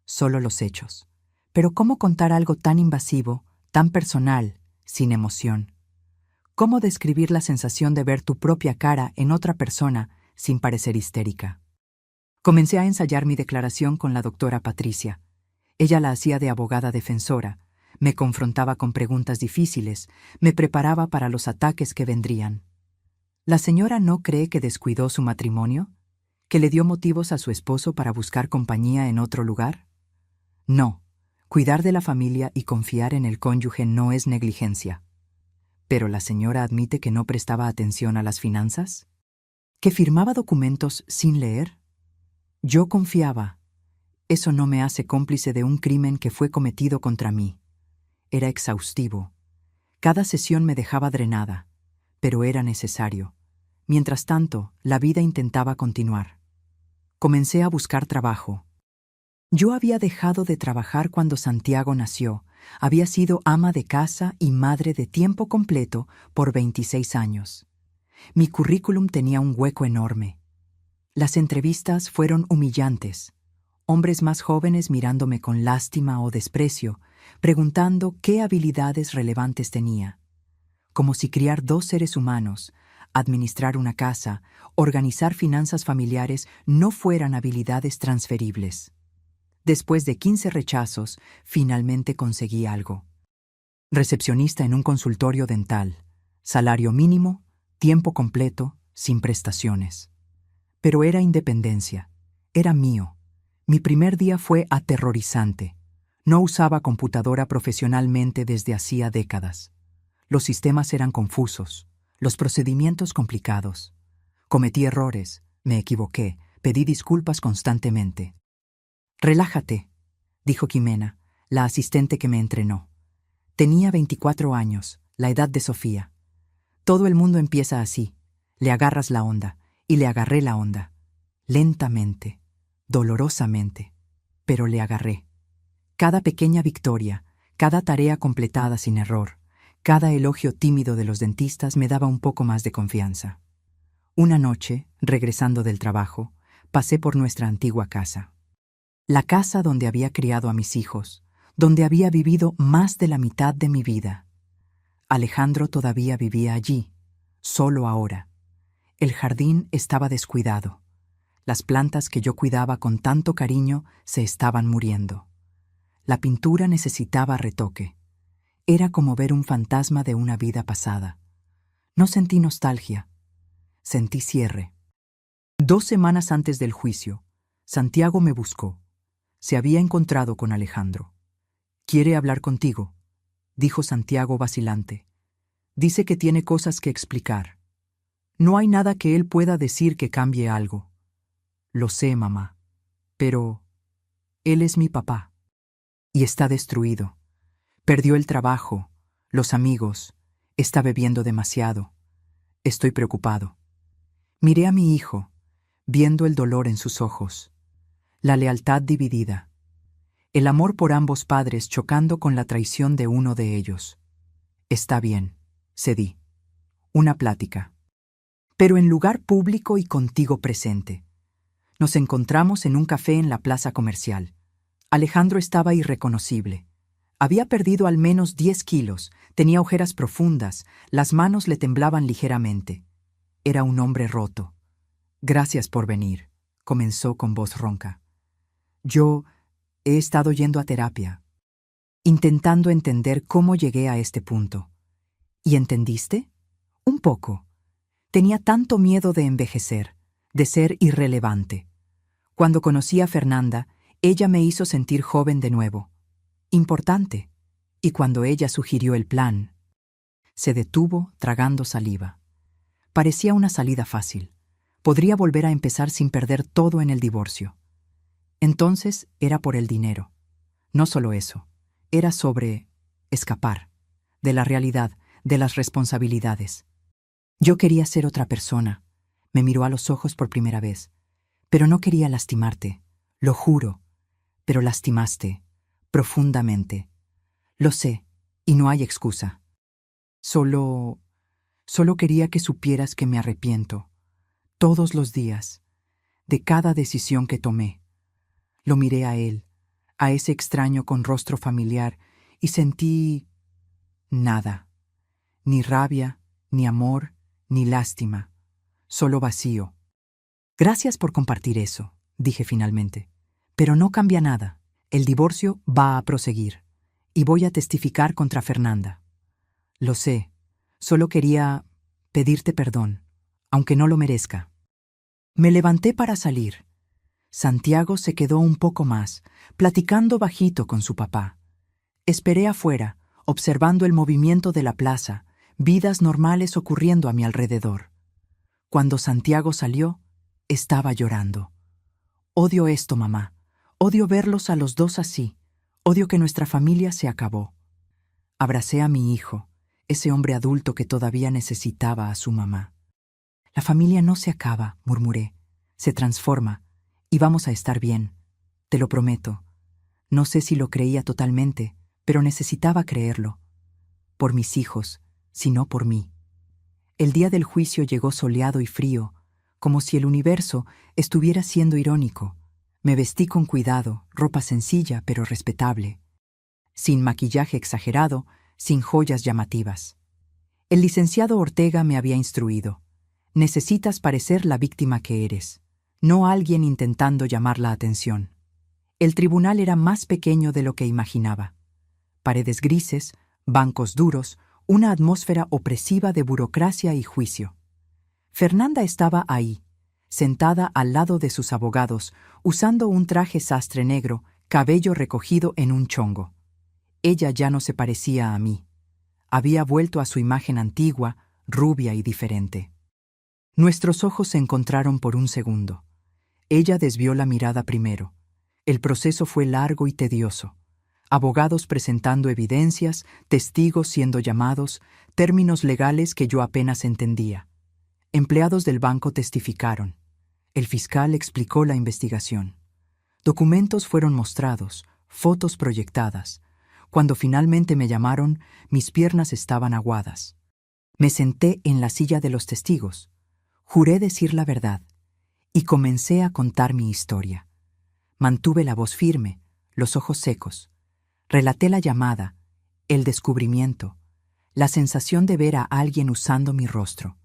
solo los hechos. Pero ¿cómo contar algo tan invasivo, tan personal, sin emoción? ¿Cómo describir la sensación de ver tu propia cara en otra persona sin parecer histérica?» Comencé a ensayar mi declaración con la doctora Patricia. Ella la hacía de abogada defensora, me confrontaba con preguntas difíciles, me preparaba para los ataques que vendrían. ¿La señora no cree que descuidó su matrimonio? ¿Que le dio motivos a su esposo para buscar compañía en otro lugar? No, cuidar de la familia y confiar en el cónyuge no es negligencia. ¿Pero la señora admite que no prestaba atención a las finanzas? ¿Que firmaba documentos sin leer? Yo confiaba. Eso no me hace cómplice de un crimen que fue cometido contra mí. Era exhaustivo. Cada sesión me dejaba drenada, pero era necesario. Mientras tanto, la vida intentaba continuar. Comencé a buscar trabajo. Yo había dejado de trabajar cuando Santiago nació. Había sido ama de casa y madre de tiempo completo por 26 años. Mi currículum tenía un hueco enorme. Las entrevistas fueron humillantes. Hombres más jóvenes mirándome con lástima o desprecio, preguntando qué habilidades relevantes tenía. Como si criar 2 seres humanos, administrar una casa, organizar finanzas familiares no fueran habilidades transferibles. Después de 15 rechazos, finalmente conseguí algo. Recepcionista en un consultorio dental, salario mínimo, tiempo completo, sin prestaciones. Pero era independencia, era mío. Mi primer día fue aterrorizante. No usaba computadora profesionalmente desde hacía décadas. Los sistemas eran confusos, los procedimientos complicados. Cometí errores, me equivoqué, pedí disculpas constantemente. «Relájate», dijo Ximena, la asistente que me entrenó. Tenía 24 años, la edad de Sofía. Todo el mundo empieza así. Le agarras la onda, y le agarré la onda. Lentamente, dolorosamente, pero le agarré. Cada pequeña victoria, cada tarea completada sin error, cada elogio tímido de los dentistas me daba un poco más de confianza. Una noche, regresando del trabajo, pasé por nuestra antigua casa. La casa donde había criado a mis hijos, donde había vivido más de la mitad de mi vida. Alejandro todavía vivía allí, solo ahora. El jardín estaba descuidado. Las plantas que yo cuidaba con tanto cariño se estaban muriendo. La pintura necesitaba retoque. Era como ver un fantasma de una vida pasada. No sentí nostalgia, sentí cierre. 2 semanas antes del juicio, Santiago me buscó. Se había encontrado con Alejandro. «Quiere hablar contigo», dijo Santiago vacilante. «Dice que tiene cosas que explicar. No hay nada que él pueda decir que cambie algo». «Lo sé, mamá, pero él es mi papá. Y está destruido. Perdió el trabajo, los amigos, está bebiendo demasiado. Estoy preocupado». Miré a mi hijo, viendo el dolor en sus ojos, la lealtad dividida, el amor por ambos padres chocando con la traición de uno de ellos. «Está bien», cedí. «Una plática. Pero en lugar público y contigo presente». Nos encontramos en un café en la plaza comercial. Alejandro estaba irreconocible. Había perdido al menos 10 kilos, tenía ojeras profundas, las manos le temblaban ligeramente. Era un hombre roto. «Gracias por venir», comenzó con voz ronca. «Yo he estado yendo a terapia, intentando entender cómo llegué a este punto». «¿Y entendiste?» «Un poco. Tenía tanto miedo de envejecer, de ser irrelevante. Cuando conocí a Fernanda, ella me hizo sentir joven de nuevo, importante, y cuando ella sugirió el plan». Se detuvo tragando saliva. Parecía una salida fácil. Podría volver a empezar sin perder todo en el divorcio. Entonces era por el dinero. No solo eso, era sobre escapar de la realidad, de las responsabilidades. Yo quería ser otra persona. Me miró a los ojos por primera vez. «Pero no quería lastimarte, lo juro, pero lastimaste, profundamente. Lo sé, y no hay excusa. Solo quería que supieras que me arrepiento, todos los días, de cada decisión que tomé». Lo miré a él, a ese extraño con rostro familiar, y sentí nada, ni rabia, ni amor, ni lástima, solo vacío. «Gracias por compartir eso», dije finalmente. «Pero no cambia nada. El divorcio va a proseguir. Y voy a testificar contra Fernanda». «Lo sé. Solo quería pedirte perdón, aunque no lo merezca». Me levanté para salir. Santiago se quedó un poco más, platicando bajito con su papá. Esperé afuera, observando el movimiento de la plaza, vidas normales ocurriendo a mi alrededor. Cuando Santiago salió, estaba llorando. «Odio esto, mamá. Odio verlos a los dos así. Odio que nuestra familia se acabó». Abracé a mi hijo, ese hombre adulto que todavía necesitaba a su mamá. «La familia no se acaba», murmuré. «Se transforma, y vamos a estar bien. Te lo prometo». No sé si lo creía totalmente, pero necesitaba creerlo. Por mis hijos, sino por mí. El día del juicio llegó soleado y frío, como si el universo estuviera siendo irónico. Me vestí con cuidado, ropa sencilla pero respetable, sin maquillaje exagerado, sin joyas llamativas. El licenciado Ortega me había instruido: necesitas parecer la víctima que eres, no alguien intentando llamar la atención. El tribunal era más pequeño de lo que imaginaba. Paredes grises, bancos duros, una atmósfera opresiva de burocracia y juicio. Fernanda estaba ahí, sentada al lado de sus abogados, usando un traje sastre negro, cabello recogido en un chongo. Ella ya no se parecía a mí. Había vuelto a su imagen antigua, rubia y diferente. Nuestros ojos se encontraron por un segundo. Ella desvió la mirada primero. El proceso fue largo y tedioso. Abogados presentando evidencias, testigos siendo llamados, términos legales que yo apenas entendía. Empleados del banco testificaron. El fiscal explicó la investigación. Documentos fueron mostrados, fotos proyectadas. Cuando finalmente me llamaron, mis piernas estaban aguadas. Me senté en la silla de los testigos. Juré decir la verdad y comencé a contar mi historia. Mantuve la voz firme, los ojos secos. Relaté la llamada, el descubrimiento, la sensación de ver a alguien usando mi rostro.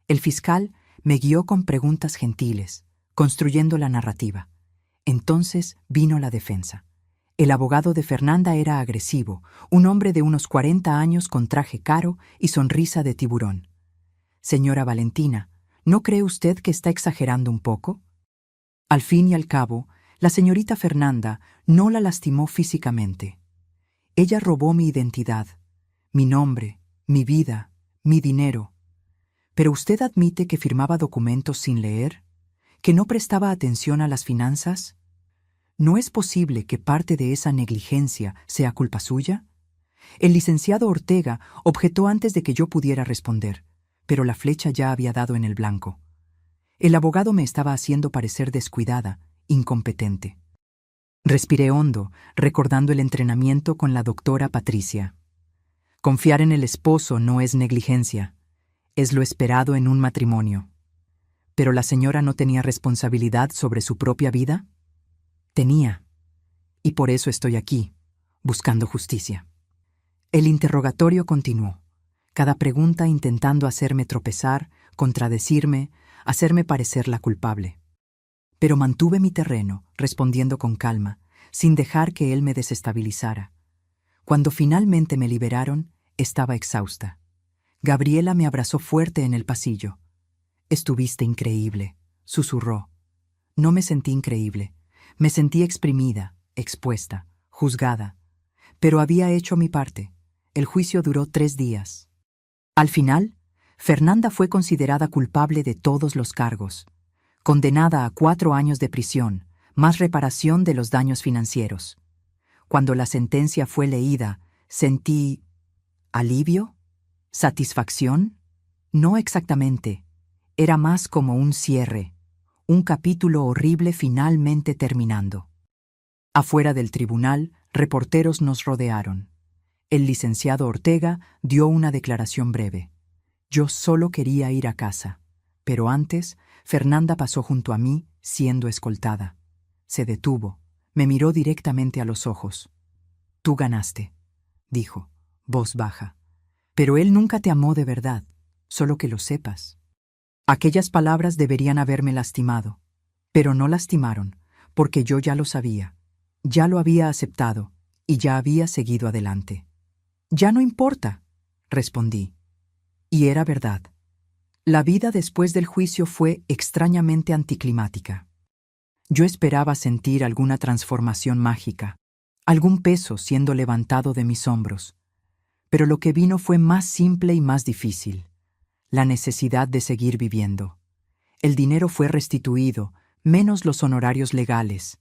El fiscal me guió con preguntas gentiles, construyendo la narrativa. Entonces vino la defensa. El abogado de Fernanda era agresivo, un hombre de unos 40 años con traje caro y sonrisa de tiburón. Señora Valentina, ¿no cree usted que está exagerando un poco? Al fin y al cabo, la señorita Fernanda no la lastimó físicamente. Ella robó mi identidad, mi nombre, mi vida, mi dinero. ¿Pero usted admite que firmaba documentos sin leer? ¿Que no prestaba atención a las finanzas? ¿No es posible que parte de esa negligencia sea culpa suya? El licenciado Ortega objetó antes de que yo pudiera responder, pero la flecha ya había dado en el blanco. El abogado me estaba haciendo parecer descuidada, incompetente. Respiré hondo, recordando el entrenamiento con la doctora Patricia. Confiar en el esposo no es negligencia, es lo esperado en un matrimonio. ¿Pero la señora no tenía responsabilidad sobre su propia vida? Tenía. Y por eso estoy aquí, buscando justicia. El interrogatorio continuó, cada pregunta intentando hacerme tropezar, contradecirme, hacerme parecer la culpable. Pero mantuve mi terreno, respondiendo con calma, sin dejar que él me desestabilizara. Cuando finalmente me liberaron, estaba exhausta. Gabriela me abrazó fuerte en el pasillo. «Estuviste increíble», susurró. No me sentí increíble. Me sentí exprimida, expuesta, juzgada. Pero había hecho mi parte. El juicio duró 3 días. Al final, Fernanda fue considerada culpable de todos los cargos, condenada a 4 años de prisión, más reparación de los daños financieros. Cuando la sentencia fue leída, sentí ¿alivio? ¿Satisfacción? No exactamente. Era más como un cierre, un capítulo horrible finalmente terminando. Afuera del tribunal, reporteros nos rodearon. El licenciado Ortega dio una declaración breve. Yo solo quería ir a casa, pero antes, Fernanda pasó junto a mí, siendo escoltada. Se detuvo, me miró directamente a los ojos. «Tú ganaste», dijo, voz baja. «Pero él nunca te amó de verdad, solo que lo sepas». Aquellas palabras deberían haberme lastimado, pero no lastimaron, porque yo ya lo sabía, ya lo había aceptado y ya había seguido adelante. «Ya no importa», respondí. Y era verdad. La vida después del juicio fue extrañamente anticlimática. Yo esperaba sentir alguna transformación mágica, algún peso siendo levantado de mis hombros, pero lo que vino fue más simple y más difícil. La necesidad de seguir viviendo. El dinero fue restituido, menos los honorarios legales.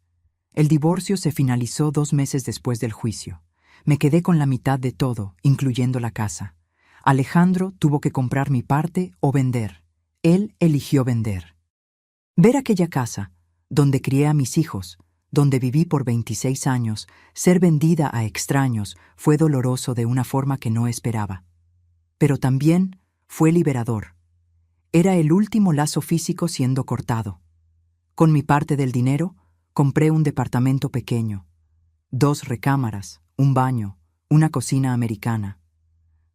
El divorcio se finalizó 2 meses después del juicio. Me quedé con la mitad de todo, incluyendo la casa. Alejandro tuvo que comprar mi parte o vender. Él eligió vender. Ver aquella casa, donde crié a mis hijos, donde viví por 26 años, ser vendida a extraños, fue doloroso de una forma que no esperaba. Pero también fue liberador. Era el último lazo físico siendo cortado. Con mi parte del dinero, compré un departamento pequeño, 2 recámaras, un baño, una cocina americana.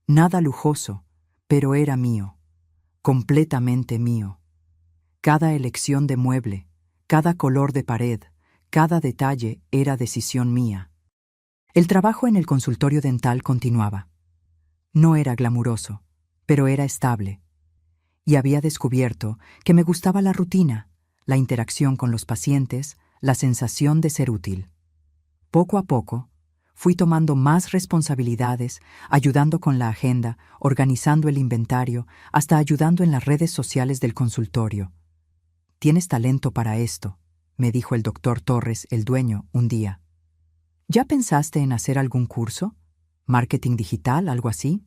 Nada lujoso, pero era mío, completamente mío. Cada elección de mueble, cada color de pared, cada detalle era decisión mía. El trabajo en el consultorio dental continuaba. No era glamuroso, pero era estable. Y había descubierto que me gustaba la rutina, la interacción con los pacientes, la sensación de ser útil. Poco a poco, fui tomando más responsabilidades, ayudando con la agenda, organizando el inventario, hasta ayudando en las redes sociales del consultorio. «Tienes talento para esto», me dijo el doctor Torres, el dueño, un día. «¿Ya pensaste en hacer algún curso? ¿Marketing digital, algo así?»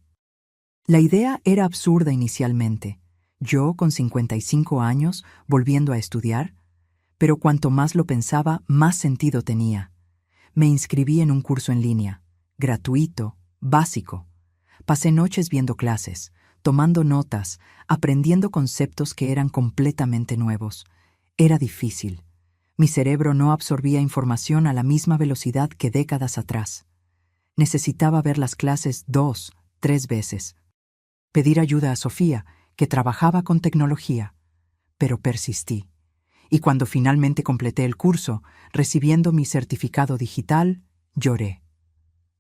La idea era absurda inicialmente. Yo, con 55 años, volviendo a estudiar, pero cuanto más lo pensaba, más sentido tenía. Me inscribí en un curso en línea, gratuito, básico. Pasé noches viendo clases, tomando notas, aprendiendo conceptos que eran completamente nuevos. Era difícil. Mi cerebro no absorbía información a la misma velocidad que décadas atrás. Necesitaba ver las clases 2, 3 veces. Pedir ayuda a Sofía, que trabajaba con tecnología, pero persistí. Y cuando finalmente completé el curso, recibiendo mi certificado digital, lloré.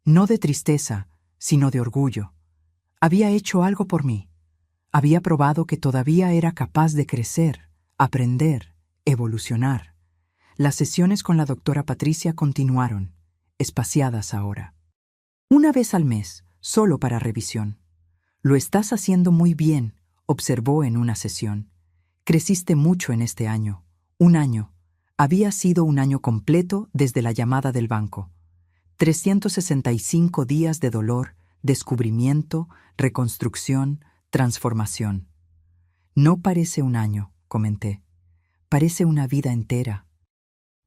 No de tristeza, sino de orgullo. Había hecho algo por mí. Había probado que todavía era capaz de crecer, aprender, evolucionar. Las sesiones con la doctora Patricia continuaron, espaciadas ahora. Una vez al mes, solo para revisión. Lo estás haciendo muy bien, observó en una sesión. Creciste mucho en este año. Un año. Había sido un año completo desde la llamada del banco. 365 días de dolor, descubrimiento, reconstrucción, transformación. No parece un año, comenté. Parece una vida entera.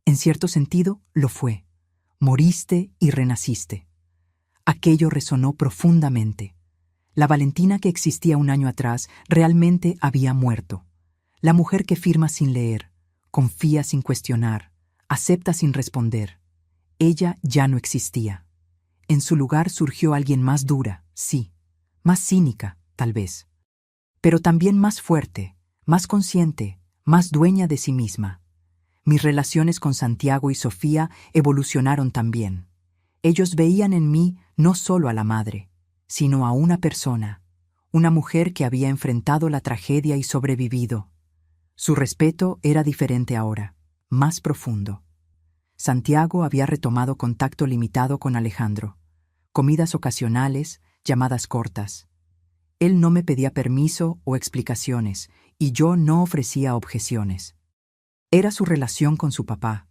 En cierto sentido, lo fue. Moriste y renaciste. Aquello resonó profundamente. La Valentina que existía un año atrás realmente había muerto. La mujer que firma sin leer, confía sin cuestionar, acepta sin responder. Ella ya no existía. En su lugar surgió alguien más dura, sí, más cínica, tal vez, pero también más fuerte, más consciente, más dueña de sí misma. Mis relaciones con Santiago y Sofía evolucionaron también. Ellos veían en mí no solo a la madre, sino a una persona, una mujer que había enfrentado la tragedia y sobrevivido. Su respeto era diferente ahora, más profundo. Santiago había retomado contacto limitado con Alejandro. Comidas ocasionales, llamadas cortas. Él no me pedía permiso o explicaciones, y yo no ofrecía objeciones. Era su relación con su papá.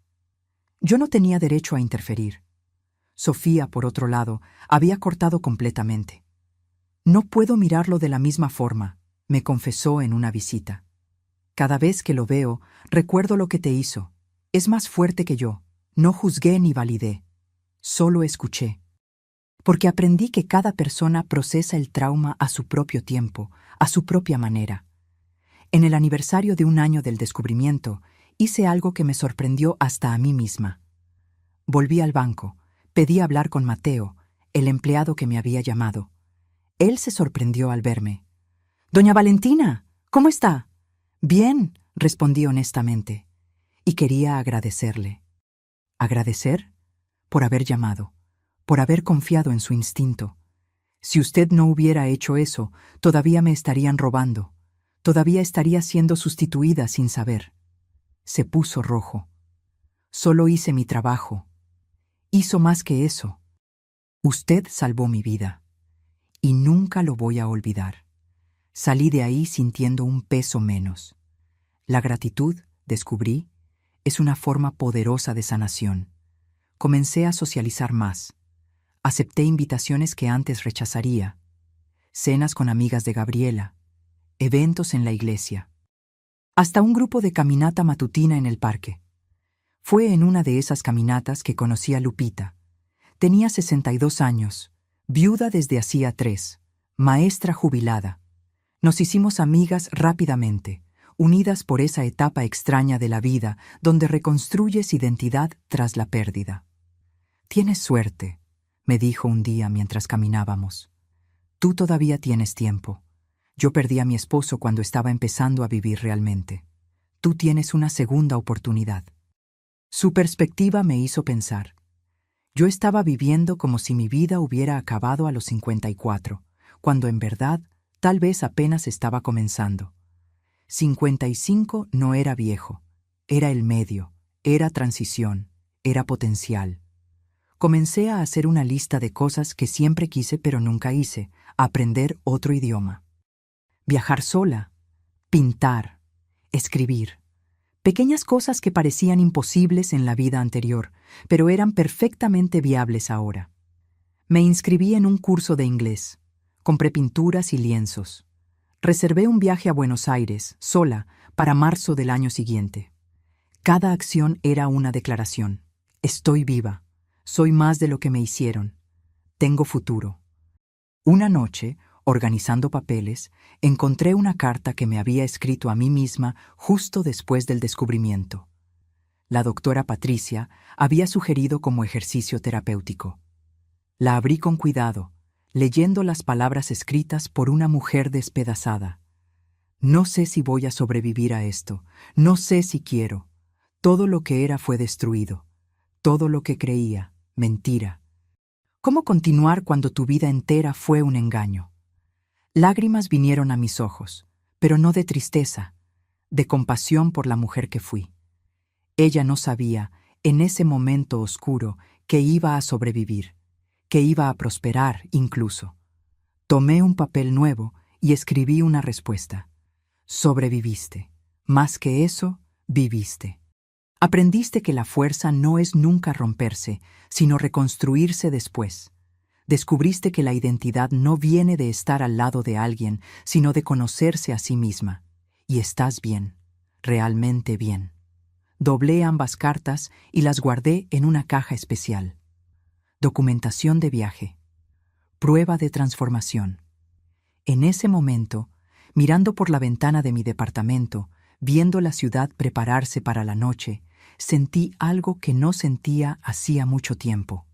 Yo no tenía derecho a interferir. Sofía, por otro lado, había cortado completamente. No puedo mirarlo de la misma forma, me confesó en una visita. Cada vez que lo veo, recuerdo lo que te hizo. Es más fuerte que yo. No juzgué ni validé. Solo escuché. Porque aprendí que cada persona procesa el trauma a su propio tiempo, a su propia manera. En el aniversario de un año del descubrimiento, hice algo que me sorprendió hasta a mí misma. Volví al banco, pedí hablar con Mateo, el empleado que me había llamado. Él se sorprendió al verme. «Doña Valentina, ¿cómo está?» «Bien», respondí honestamente, y quería agradecerle. ¿Agradecer? Por haber llamado, por haber confiado en su instinto. Si usted no hubiera hecho eso, todavía me estarían robando, todavía estaría siendo sustituida sin saber. Se puso rojo. Solo hice mi trabajo. Hizo más que eso. Usted salvó mi vida, y nunca lo voy a olvidar. Salí de ahí sintiendo un peso menos. La gratitud, descubrí, es una forma poderosa de sanación. Comencé a socializar más. Acepté invitaciones que antes rechazaría. Cenas con amigas de Gabriela. Eventos en la iglesia. Hasta un grupo de caminata matutina en el parque. Fue en una de esas caminatas que conocí a Lupita. Tenía 62 años, viuda desde hacía 3, maestra jubilada. Nos hicimos amigas rápidamente, unidas por esa etapa extraña de la vida donde reconstruyes identidad tras la pérdida. «Tienes suerte», me dijo un día mientras caminábamos. «Tú todavía tienes tiempo. Yo perdí a mi esposo cuando estaba empezando a vivir realmente. Tú tienes una segunda oportunidad». Su perspectiva me hizo pensar. Yo estaba viviendo como si mi vida hubiera acabado a los 54, cuando en verdad tal vez apenas estaba comenzando. 55 no era viejo, era el medio, era transición, era potencial. Comencé a hacer una lista de cosas que siempre quise pero nunca hice, aprender otro idioma. Viajar sola, pintar, escribir. Pequeñas cosas que parecían imposibles en la vida anterior, pero eran perfectamente viables ahora. Me inscribí en un curso de inglés. Compré pinturas y lienzos. Reservé un viaje a Buenos Aires, sola, para marzo del año siguiente. Cada acción era una declaración. Estoy viva. Soy más de lo que me hicieron. Tengo futuro. Una noche, organizando papeles, encontré una carta que me había escrito a mí misma justo después del descubrimiento. La doctora Patricia había sugerido como ejercicio terapéutico. La abrí con cuidado, leyendo las palabras escritas por una mujer despedazada. No sé si voy a sobrevivir a esto, no sé si quiero. Todo lo que era fue destruido, todo lo que creía, mentira. ¿Cómo continuar cuando tu vida entera fue un engaño? Lágrimas vinieron a mis ojos, pero no de tristeza, de compasión por la mujer que fui. Ella no sabía, en ese momento oscuro, que iba a sobrevivir, que iba a prosperar incluso. Tomé un papel nuevo y escribí una respuesta. Sobreviviste. Más que eso, viviste. Aprendiste que la fuerza no es nunca romperse, sino reconstruirse después. Descubriste que la identidad no viene de estar al lado de alguien, sino de conocerse a sí misma. Y estás bien, realmente bien. Doblé ambas cartas y las guardé en una caja especial. Documentación de viaje. Prueba de transformación. En ese momento, mirando por la ventana de mi departamento, viendo la ciudad prepararse para la noche, sentí algo que no sentía hacía mucho tiempo.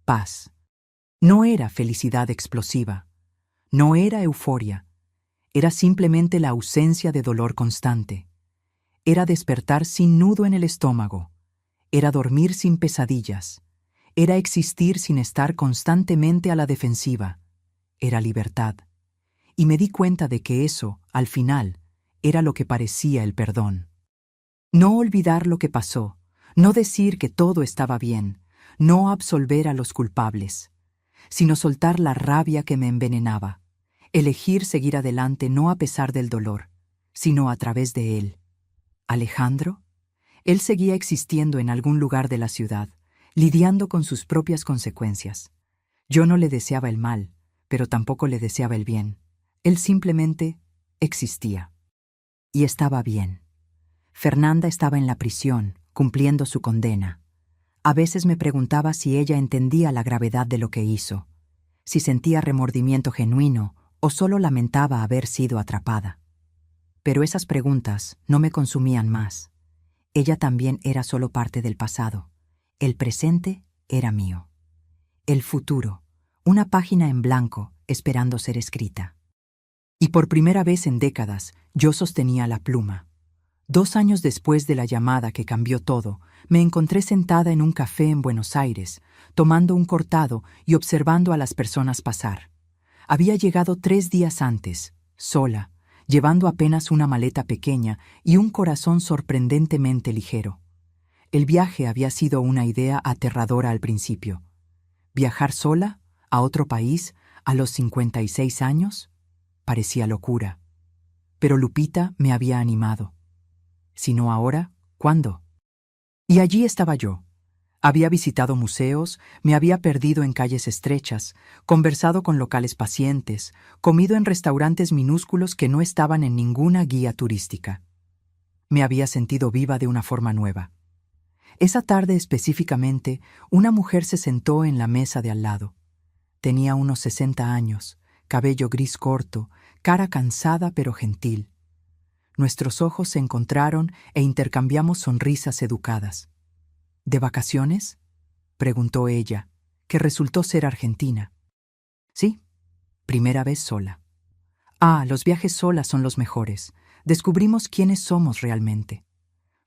Paz. No era felicidad explosiva, no era euforia, era simplemente la ausencia de dolor constante. Era despertar sin nudo en el estómago, era dormir sin pesadillas, era existir sin estar constantemente a la defensiva, era libertad. Y me di cuenta de que eso, al final, era lo que parecía el perdón. No olvidar lo que pasó, no decir que todo estaba bien, no absolver a los culpables, sino soltar la rabia que me envenenaba, elegir seguir adelante no a pesar del dolor, sino a través de él. ¿Alejandro? Él seguía existiendo en algún lugar de la ciudad, lidiando con sus propias consecuencias. Yo no le deseaba el mal, pero tampoco le deseaba el bien. Él simplemente existía. Y estaba bien. Fernanda estaba en la prisión, cumpliendo su condena. A veces me preguntaba si ella entendía la gravedad de lo que hizo, si sentía remordimiento genuino o solo lamentaba haber sido atrapada. Pero esas preguntas no me consumían más. Ella también era solo parte del pasado. El presente era mío. El futuro, una página en blanco esperando ser escrita. Y por primera vez en décadas, yo sostenía la pluma. 2 años después de la llamada que cambió todo, me encontré sentada en un café en Buenos Aires, tomando un cortado y observando a las personas pasar. Había llegado 3 días antes, sola, llevando apenas una maleta pequeña y un corazón sorprendentemente ligero. El viaje había sido una idea aterradora al principio. ¿Viajar sola? ¿A otro país? ¿A los 56 años? Parecía locura. Pero Lupita me había animado. Si no ahora, ¿cuándo? Y allí estaba yo. Había visitado museos, me había perdido en calles estrechas, conversado con locales pacientes, comido en restaurantes minúsculos que no estaban en ninguna guía turística. Me había sentido viva de una forma nueva. Esa tarde específicamente, una mujer se sentó en la mesa de al lado. Tenía unos 60 años, cabello gris corto, cara cansada pero gentil. Nuestros ojos se encontraron e intercambiamos sonrisas educadas. ¿De vacaciones?, preguntó ella, que resultó ser argentina. Sí, primera vez sola. Ah, los viajes solas son los mejores. Descubrimos quiénes somos realmente.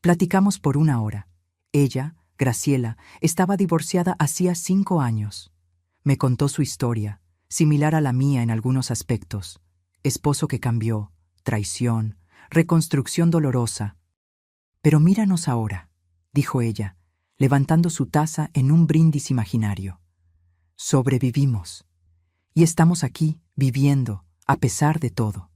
Platicamos por 1 hora. Ella, Graciela, estaba divorciada hacía 5 años. Me contó su historia, similar a la mía en algunos aspectos. Esposo que cambió, traición, reconstrucción dolorosa. Pero míranos ahora, dijo ella, levantando su taza en un brindis imaginario. Sobrevivimos. Y estamos aquí, viviendo, a pesar de todo.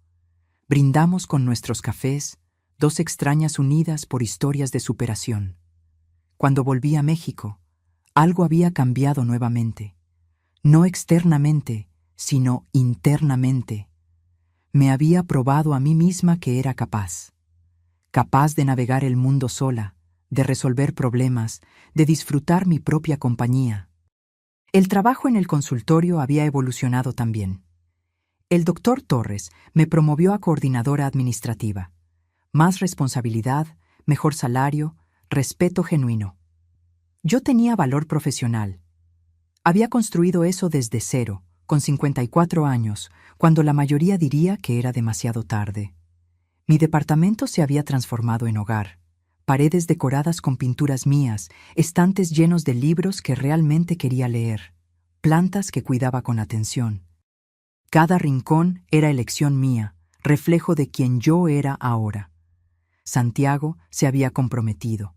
Brindamos con nuestros cafés, 2 extrañas unidas por historias de superación. Cuando volví a México, algo había cambiado nuevamente. No externamente, sino internamente. Me había probado a mí misma que era capaz. Capaz de navegar el mundo sola, de resolver problemas, de disfrutar mi propia compañía. El trabajo en el consultorio había evolucionado también. El doctor Torres me promovió a coordinadora administrativa. Más responsabilidad, mejor salario, respeto genuino. Yo tenía valor profesional. Había construido eso desde cero, con 54 años, cuando la mayoría diría que era demasiado tarde. Mi departamento se había transformado en hogar. Paredes decoradas con pinturas mías, estantes llenos de libros que realmente quería leer, plantas que cuidaba con atención. Cada rincón era elección mía, reflejo de quien yo era ahora. Santiago se había comprometido.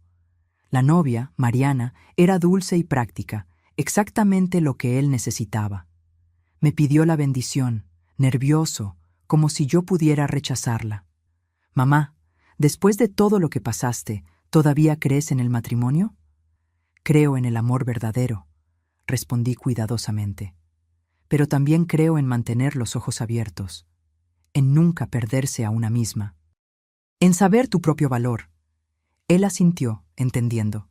La novia, Mariana, era dulce y práctica, exactamente lo que él necesitaba. Me pidió la bendición, nervioso, como si yo pudiera rechazarla. «Mamá, después de todo lo que pasaste, ¿todavía crees en el matrimonio?» «Creo en el amor verdadero», respondí cuidadosamente. «Pero también creo en mantener los ojos abiertos, en nunca perderse a una misma, en saber tu propio valor». Él asintió, entendiendo.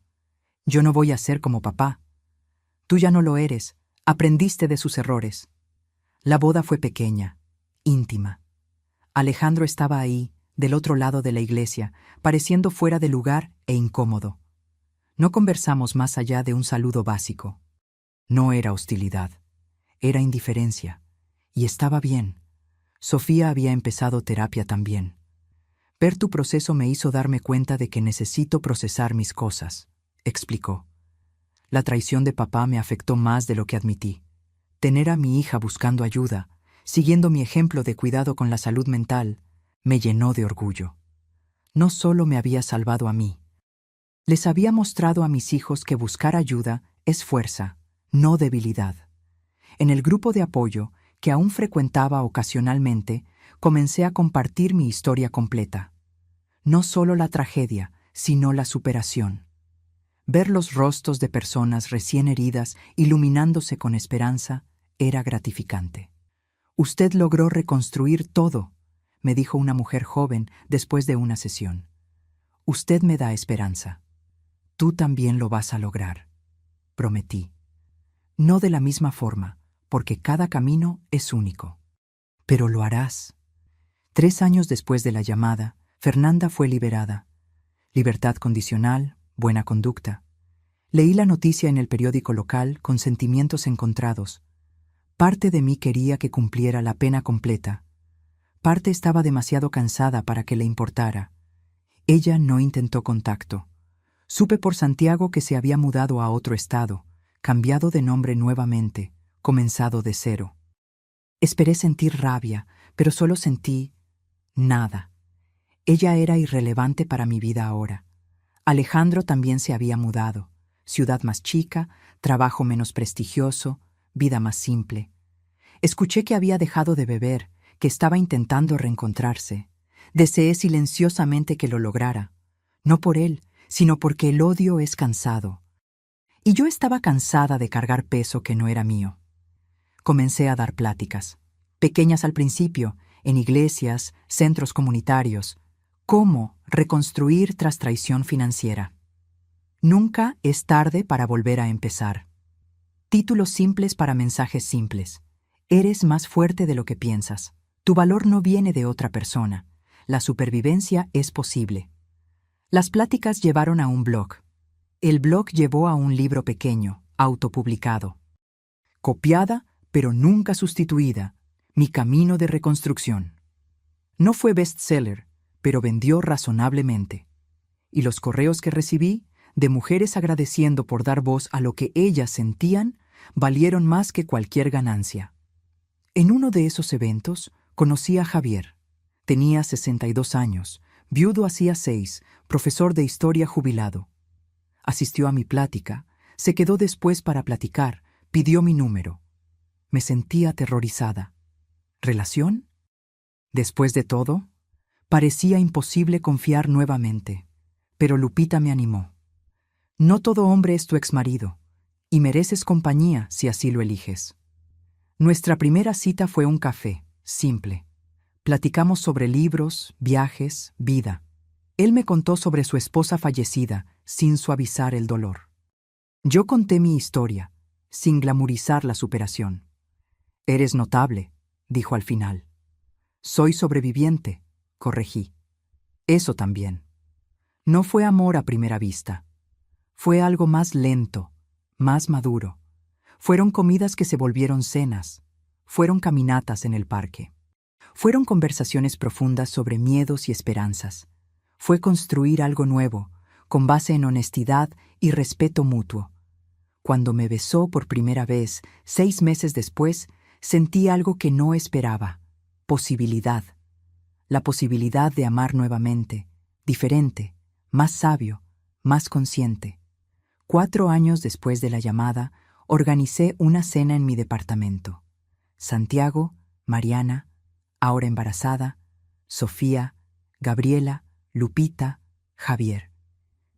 «Yo no voy a ser como papá. Tú ya no lo eres, aprendiste de sus errores». La boda fue pequeña, íntima. Alejandro estaba ahí, del otro lado de la iglesia, pareciendo fuera de lugar e incómodo. No conversamos más allá de un saludo básico. No era hostilidad, era indiferencia. Y estaba bien. Sofía había empezado terapia también. Ver tu proceso me hizo darme cuenta de que necesito procesar mis cosas, explicó. La traición de papá me afectó más de lo que admití. Tener a mi hija buscando ayuda, siguiendo mi ejemplo de cuidado con la salud mental, me llenó de orgullo. No solo me había salvado a mí. Les había mostrado a mis hijos que buscar ayuda es fuerza, no debilidad. En el grupo de apoyo, que aún frecuentaba ocasionalmente, comencé a compartir mi historia completa. No solo la tragedia, sino la superación. Ver los rostros de personas recién heridas iluminándose con esperanza era gratificante. «Usted logró reconstruir todo», me dijo una mujer joven después de una sesión. «Usted me da esperanza. Tú también lo vas a lograr», prometí. No de la misma forma, porque cada camino es único. Pero lo harás. 3 años después de la llamada, Fernanda fue liberada. Libertad condicional, buena conducta. Leí la noticia en el periódico local con sentimientos encontrados. Parte de mí quería que cumpliera la pena completa. Parte estaba demasiado cansada para que le importara. Ella no intentó contacto. Supe por Santiago que se había mudado a otro estado, cambiado de nombre nuevamente, comenzado de cero. Esperé sentir rabia, pero solo sentí nada. Ella era irrelevante para mi vida ahora. Alejandro también se había mudado. Ciudad más chica, trabajo menos prestigioso, vida más simple. Escuché que había dejado de beber, que estaba intentando reencontrarse. Deseé silenciosamente que lo lograra. No por él, sino porque el odio es cansado. Y yo estaba cansada de cargar peso que no era mío. Comencé a dar pláticas, pequeñas al principio, en iglesias, centros comunitarios. ¿Cómo reconstruir tras traición financiera? Nunca es tarde para volver a empezar. Títulos simples para mensajes simples. Eres más fuerte de lo que piensas. Tu valor no viene de otra persona. La supervivencia es posible. Las pláticas llevaron a un blog. El blog llevó a un libro pequeño, autopublicado. Copiada, pero nunca sustituida. Mi camino de reconstrucción. No fue bestseller, pero vendió razonablemente. Y los correos que recibí, de mujeres agradeciendo por dar voz a lo que ellas sentían, valieron más que cualquier ganancia. En uno de esos eventos conocí a Javier. Tenía 62 años, viudo hacía 6, profesor de historia jubilado. Asistió a mi plática, se quedó después para platicar, pidió mi número. Me sentí aterrorizada. ¿Relación? Después de todo, parecía imposible confiar nuevamente, pero Lupita me animó. No todo hombre es tu exmarido, y mereces compañía si así lo eliges. Nuestra primera cita fue un café, simple. Platicamos sobre libros, viajes, vida. Él me contó sobre su esposa fallecida, sin suavizar el dolor. Yo conté mi historia, sin glamurizar la superación. «Eres notable», dijo al final. «Soy sobreviviente», corregí. Eso también. No fue amor a primera vista. Fue algo más lento, más maduro. Fueron comidas que se volvieron cenas. fueron caminatas en el parque. Fueron conversaciones profundas sobre miedos y esperanzas. Fue construir algo nuevo, con base en honestidad y respeto mutuo. Cuando me besó por primera vez, 6 meses después, sentí algo que no esperaba: posibilidad. La posibilidad de amar nuevamente, diferente, más sabio, más consciente. 4 años después de la llamada, organicé una cena en mi departamento. Santiago, Mariana, ahora embarazada, Sofía, Gabriela, Lupita, Javier.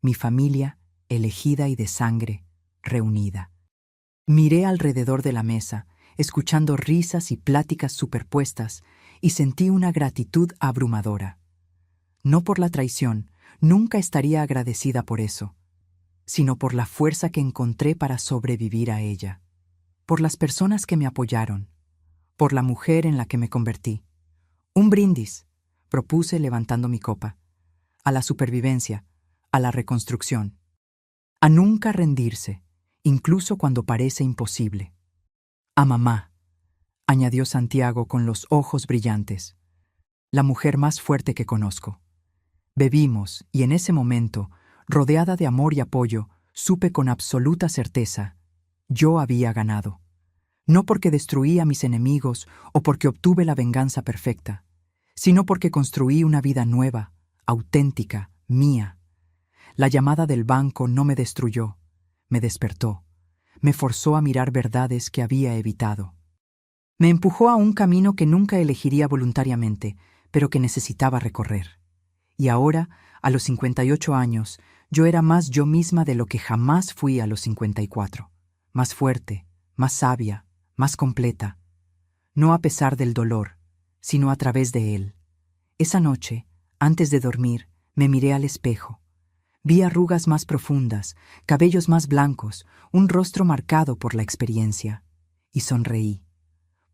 Mi familia, elegida y de sangre, reunida. Miré alrededor de la mesa, escuchando risas y pláticas superpuestas, y sentí una gratitud abrumadora. No por la traición, nunca estaría agradecida por eso, sino por la fuerza que encontré para sobrevivir a ella, por las personas que me apoyaron, por la mujer en la que me convertí. Un brindis, propuse levantando mi copa, a la supervivencia, a la reconstrucción, a nunca rendirse, incluso cuando parece imposible. A mamá, añadió Santiago con los ojos brillantes, la mujer más fuerte que conozco. Bebimos y en ese momento, rodeada de amor y apoyo, supe con absoluta certeza: yo había ganado. No porque destruí a mis enemigos o porque obtuve la venganza perfecta, sino porque construí una vida nueva, auténtica, mía. La llamada del banco no me destruyó, me despertó, me forzó a mirar verdades que había evitado. Me empujó a un camino que nunca elegiría voluntariamente, pero que necesitaba recorrer. Y ahora, a los 58 años, yo era más yo misma de lo que jamás fui a los 54. Más fuerte, más sabia, más completa. No a pesar del dolor, sino a través de él. Esa noche, antes de dormir, me miré al espejo. Vi arrugas más profundas, cabellos más blancos, un rostro marcado por la experiencia. Y sonreí,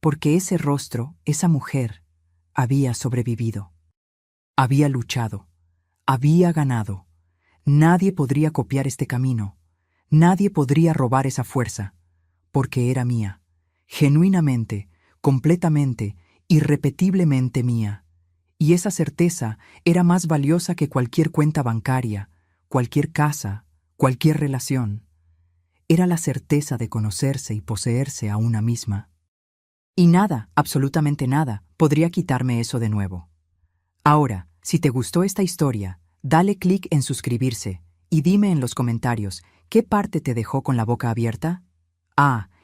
porque ese rostro, esa mujer, había sobrevivido. Había luchado, había ganado. Nadie podría copiar este camino, nadie podría robar esa fuerza, porque era mía, genuinamente, completamente, irrepetiblemente mía. Y esa certeza era más valiosa que cualquier cuenta bancaria, cualquier casa, cualquier relación. Era la certeza de conocerse y poseerse a una misma. Y nada, absolutamente nada, podría quitarme eso de nuevo. Ahora, si te gustó esta historia, dale clic en suscribirse y dime en los comentarios qué parte te dejó con la boca abierta.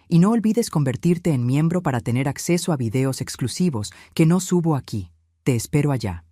Y no olvides convertirte en miembro para tener acceso a videos exclusivos que no subo aquí. Te espero allá.